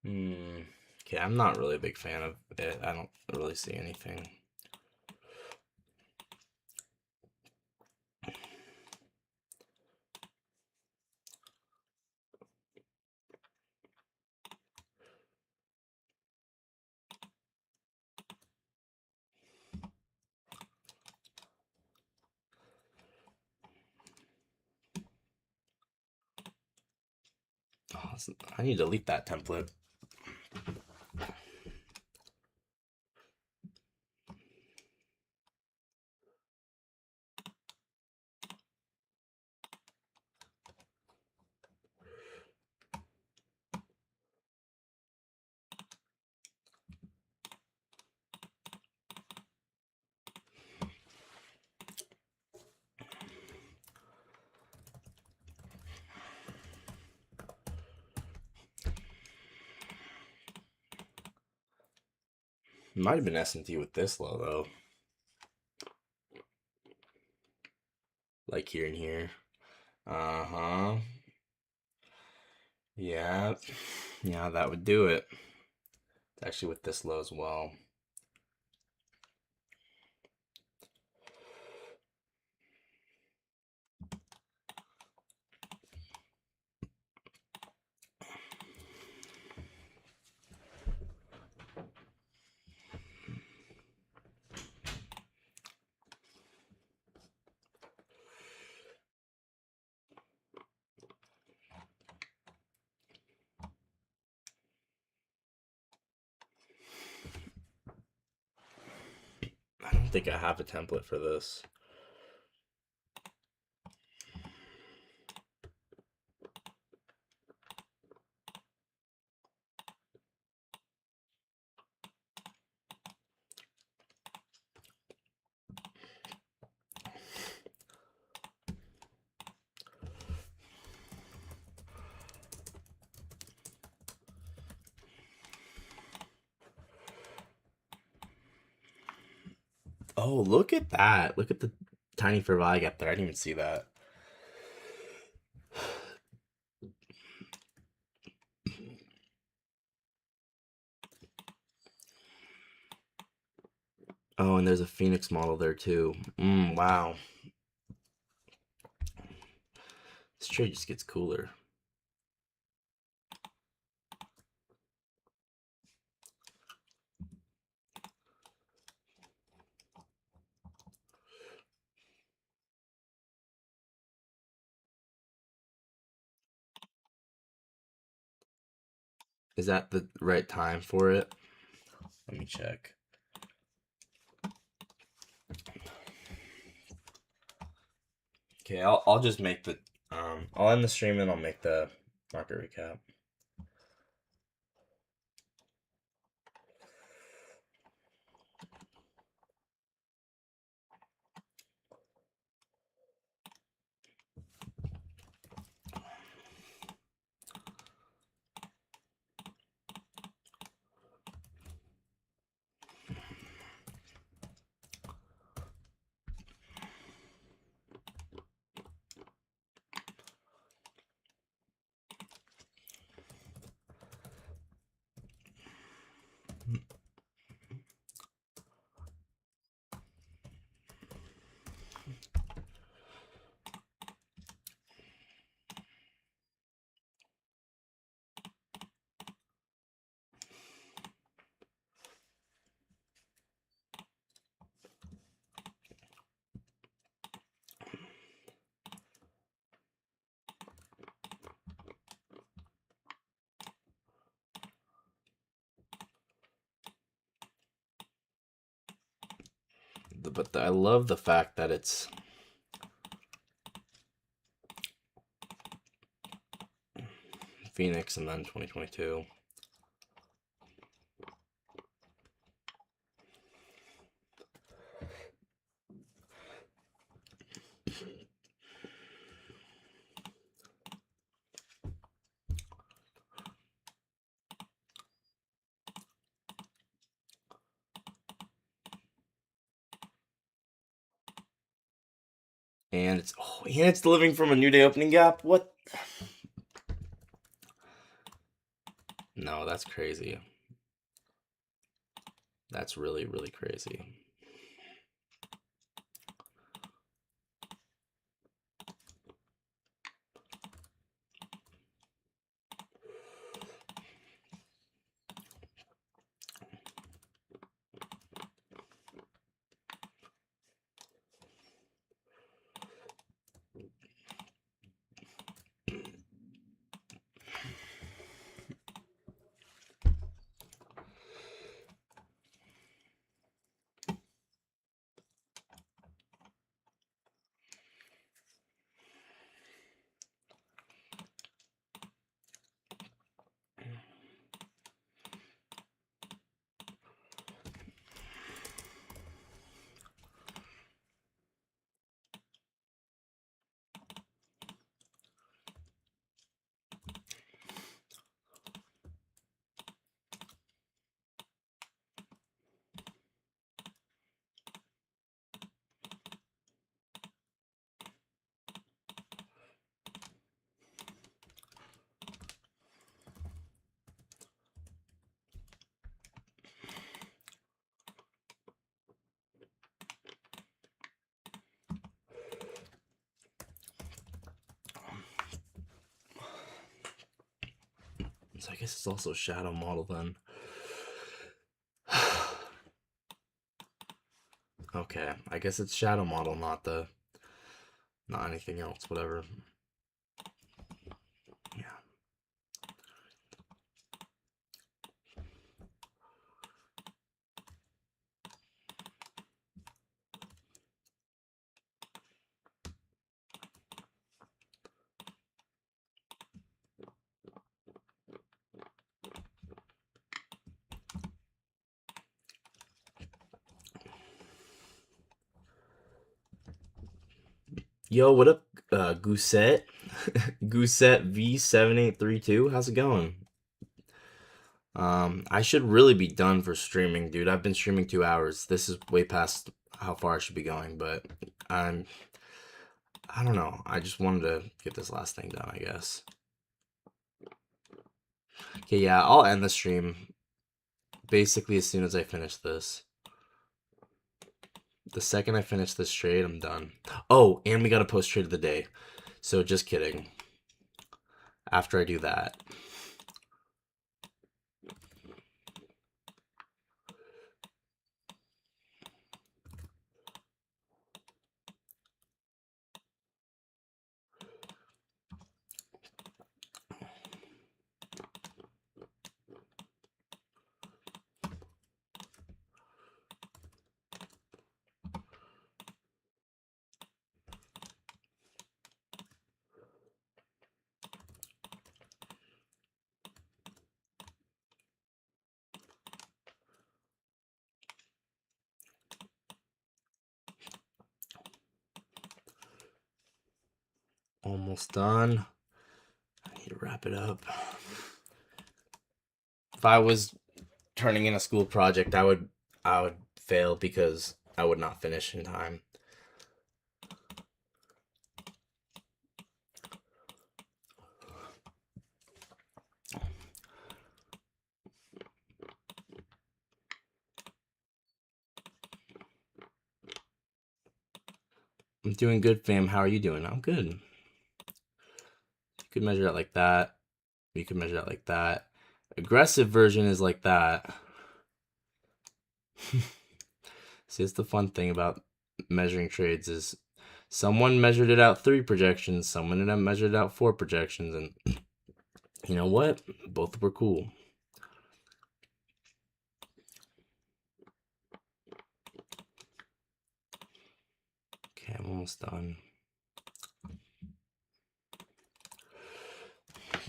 Okay, I'm not really a big fan of it. I don't really see anything. Oh, I need to delete that template. Might have been SMT with this low though. Like here and here. Uh-huh. Yeah. Yeah, that would do it. It's actually with this low as well. I don't think I have a template for this. Oh, look at that. Look at the tiny Fervig up there. I didn't even see that. Oh, and there's a Phoenix model there too. Wow. This trade just gets cooler. Is that the right time for it? Let me check. Okay, I'll just make the I'll end the stream and I'll make the market recap. But I love the fact that it's Phoenix and then 2022. And it's delivering from a New Day opening gap. What? No, that's crazy. That's really, really crazy. So I guess it's also shadow model then. Okay, I guess it's shadow model, not anything else, whatever. Yeah. Yo, what up, Goosette? Goosette V7832. How's it going? I should really be done for streaming, dude. I've been streaming 2 hours. This is way past how far I should be going, but I'm, I don't know. I just wanted to get this last thing done, I guess. Okay, yeah, I'll end the stream basically as soon as I finish this. The second I finish this trade, I'm done. Oh, and we got a post trade of the day. So just kidding. After I do that. Almost done. I need to wrap it up. If I was turning in a school project, I would fail because I would not finish in time. I'm doing good, fam. How are you doing? I'm good. You could measure it like that. You could measure it like that. Aggressive version is like that. See, it's the fun thing about measuring trades is someone measured it out 3 projections, someone measured it out 4 projections, and you know what? Both were cool. Okay, I'm almost done.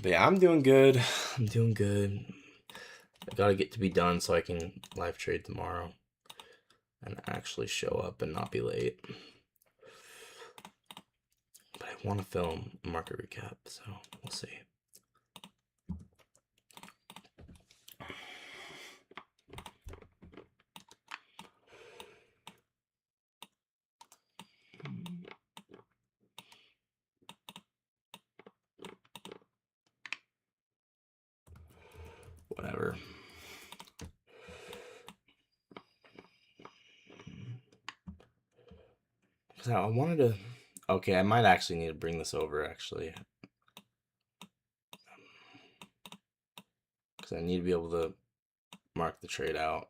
But yeah, I'm doing good. I'm doing good. I gotta get to be done so I can live trade tomorrow and actually show up and not be late. But I want to film a market recap, so we'll see. Whatever. So I wanted to. Okay, I might actually need to bring this over actually, because I need to be able to mark the trade out.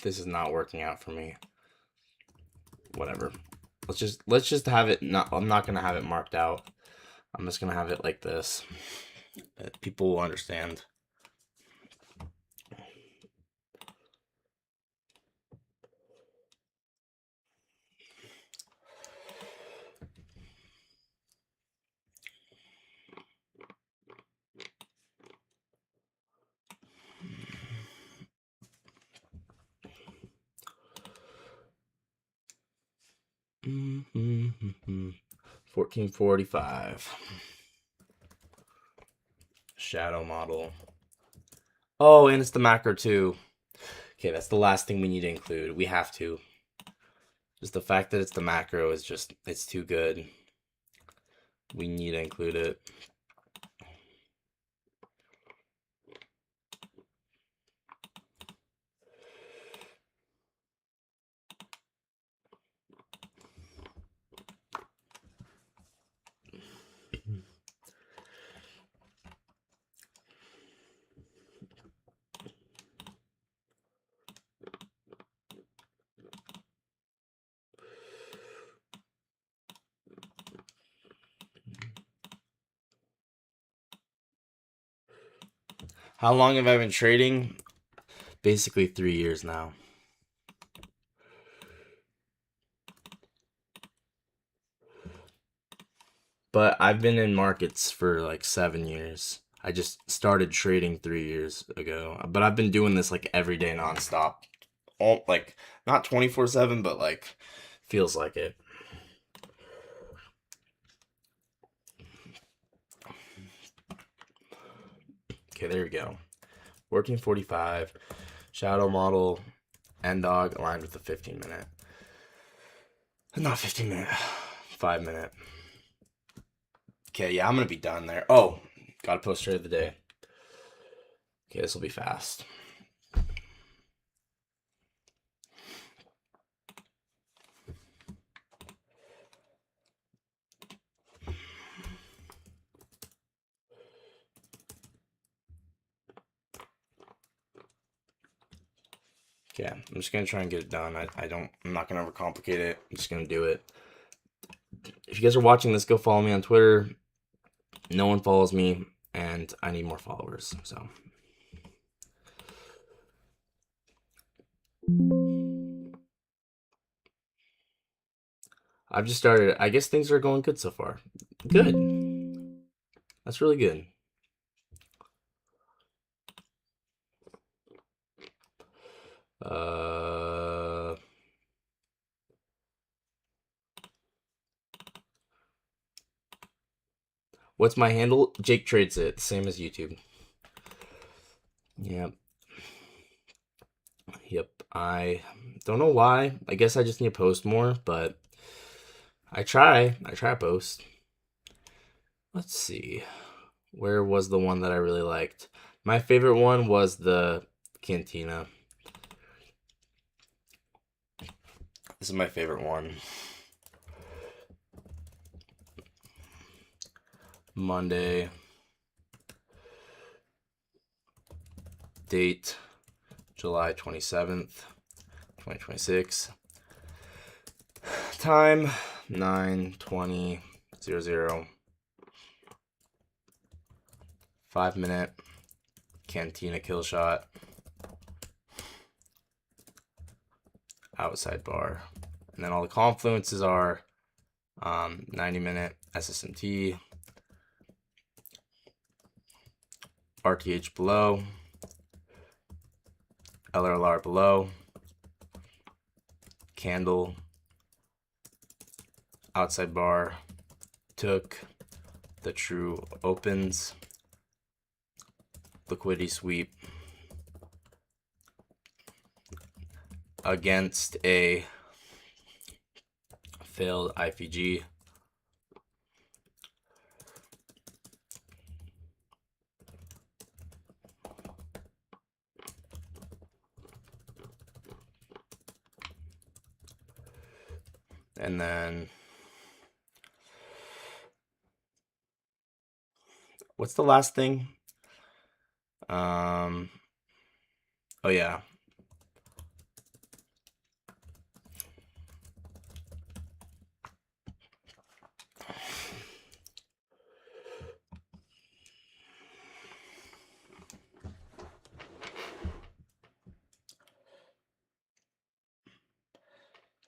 This is not working out for me. Whatever. Let's just have it not. I'm not gonna have it marked out. I'm just gonna have it like this. People will understand. Mm-hmm. 1445. Shadow model. Oh, and it's the macro too. Okay, that's the last thing we need to include. We have to. Just the fact that it's the macro is just, it's too good. We need to include it. How long have I been trading? Basically 3 years now. but I've been in markets for like 7 years. I just started trading 3 years ago, but I've been doing this like every day nonstop. All like not 24/7, but like feels like it. Okay, there we go. 1445, shadow model, end dog aligned with the 15-minute. Not 15-minute, 5-minute. Okay, yeah, I'm gonna be done there. Oh, gotta post trade of the day. Okay, this will be fast. Okay, I'm just gonna try and get it done. I'm not gonna overcomplicate it. I'm just gonna do it. If you guys are watching this, go follow me on Twitter. No one follows me, and I need more followers, so. I've just started. I guess things are going good so far. Good. That's really good. What's my handle? Jake Trades It, same as YouTube. Yep. Yep. I don't know why. I guess I just need to post more, but I try to post. Let's see. Where was the one that I really liked? My favorite one was the Cantina. This is my favorite one. Monday. Date July 27th, 2026. Time 9:20:00. 5-minute Cantina kill shot. Outside bar. And then all the confluences are 90-minute SSMT, RTH below, LRLR below, candle, outside bar, took, the true opens, liquidity sweep against a failed IPG. And then what's the last thing? Oh yeah.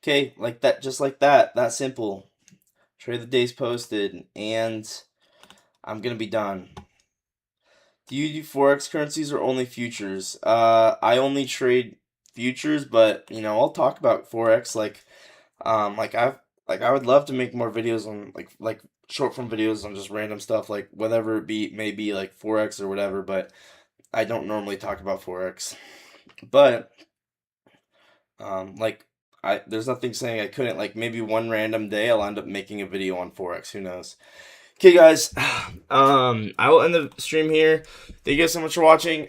Okay, like that, just like that. That simple. Trade the days posted, and I'm gonna be done. Do you do forex currencies or only futures? I only trade futures, but I'll talk about forex. Like I would love to make more videos on like short form videos on just random stuff, like whatever it be maybe like forex or whatever. But I don't normally talk about forex. But like there's nothing saying I couldn't. Like maybe one random day I'll end up making a video on forex. Who knows? Okay, guys. I will end the stream here. Thank you guys so much for watching.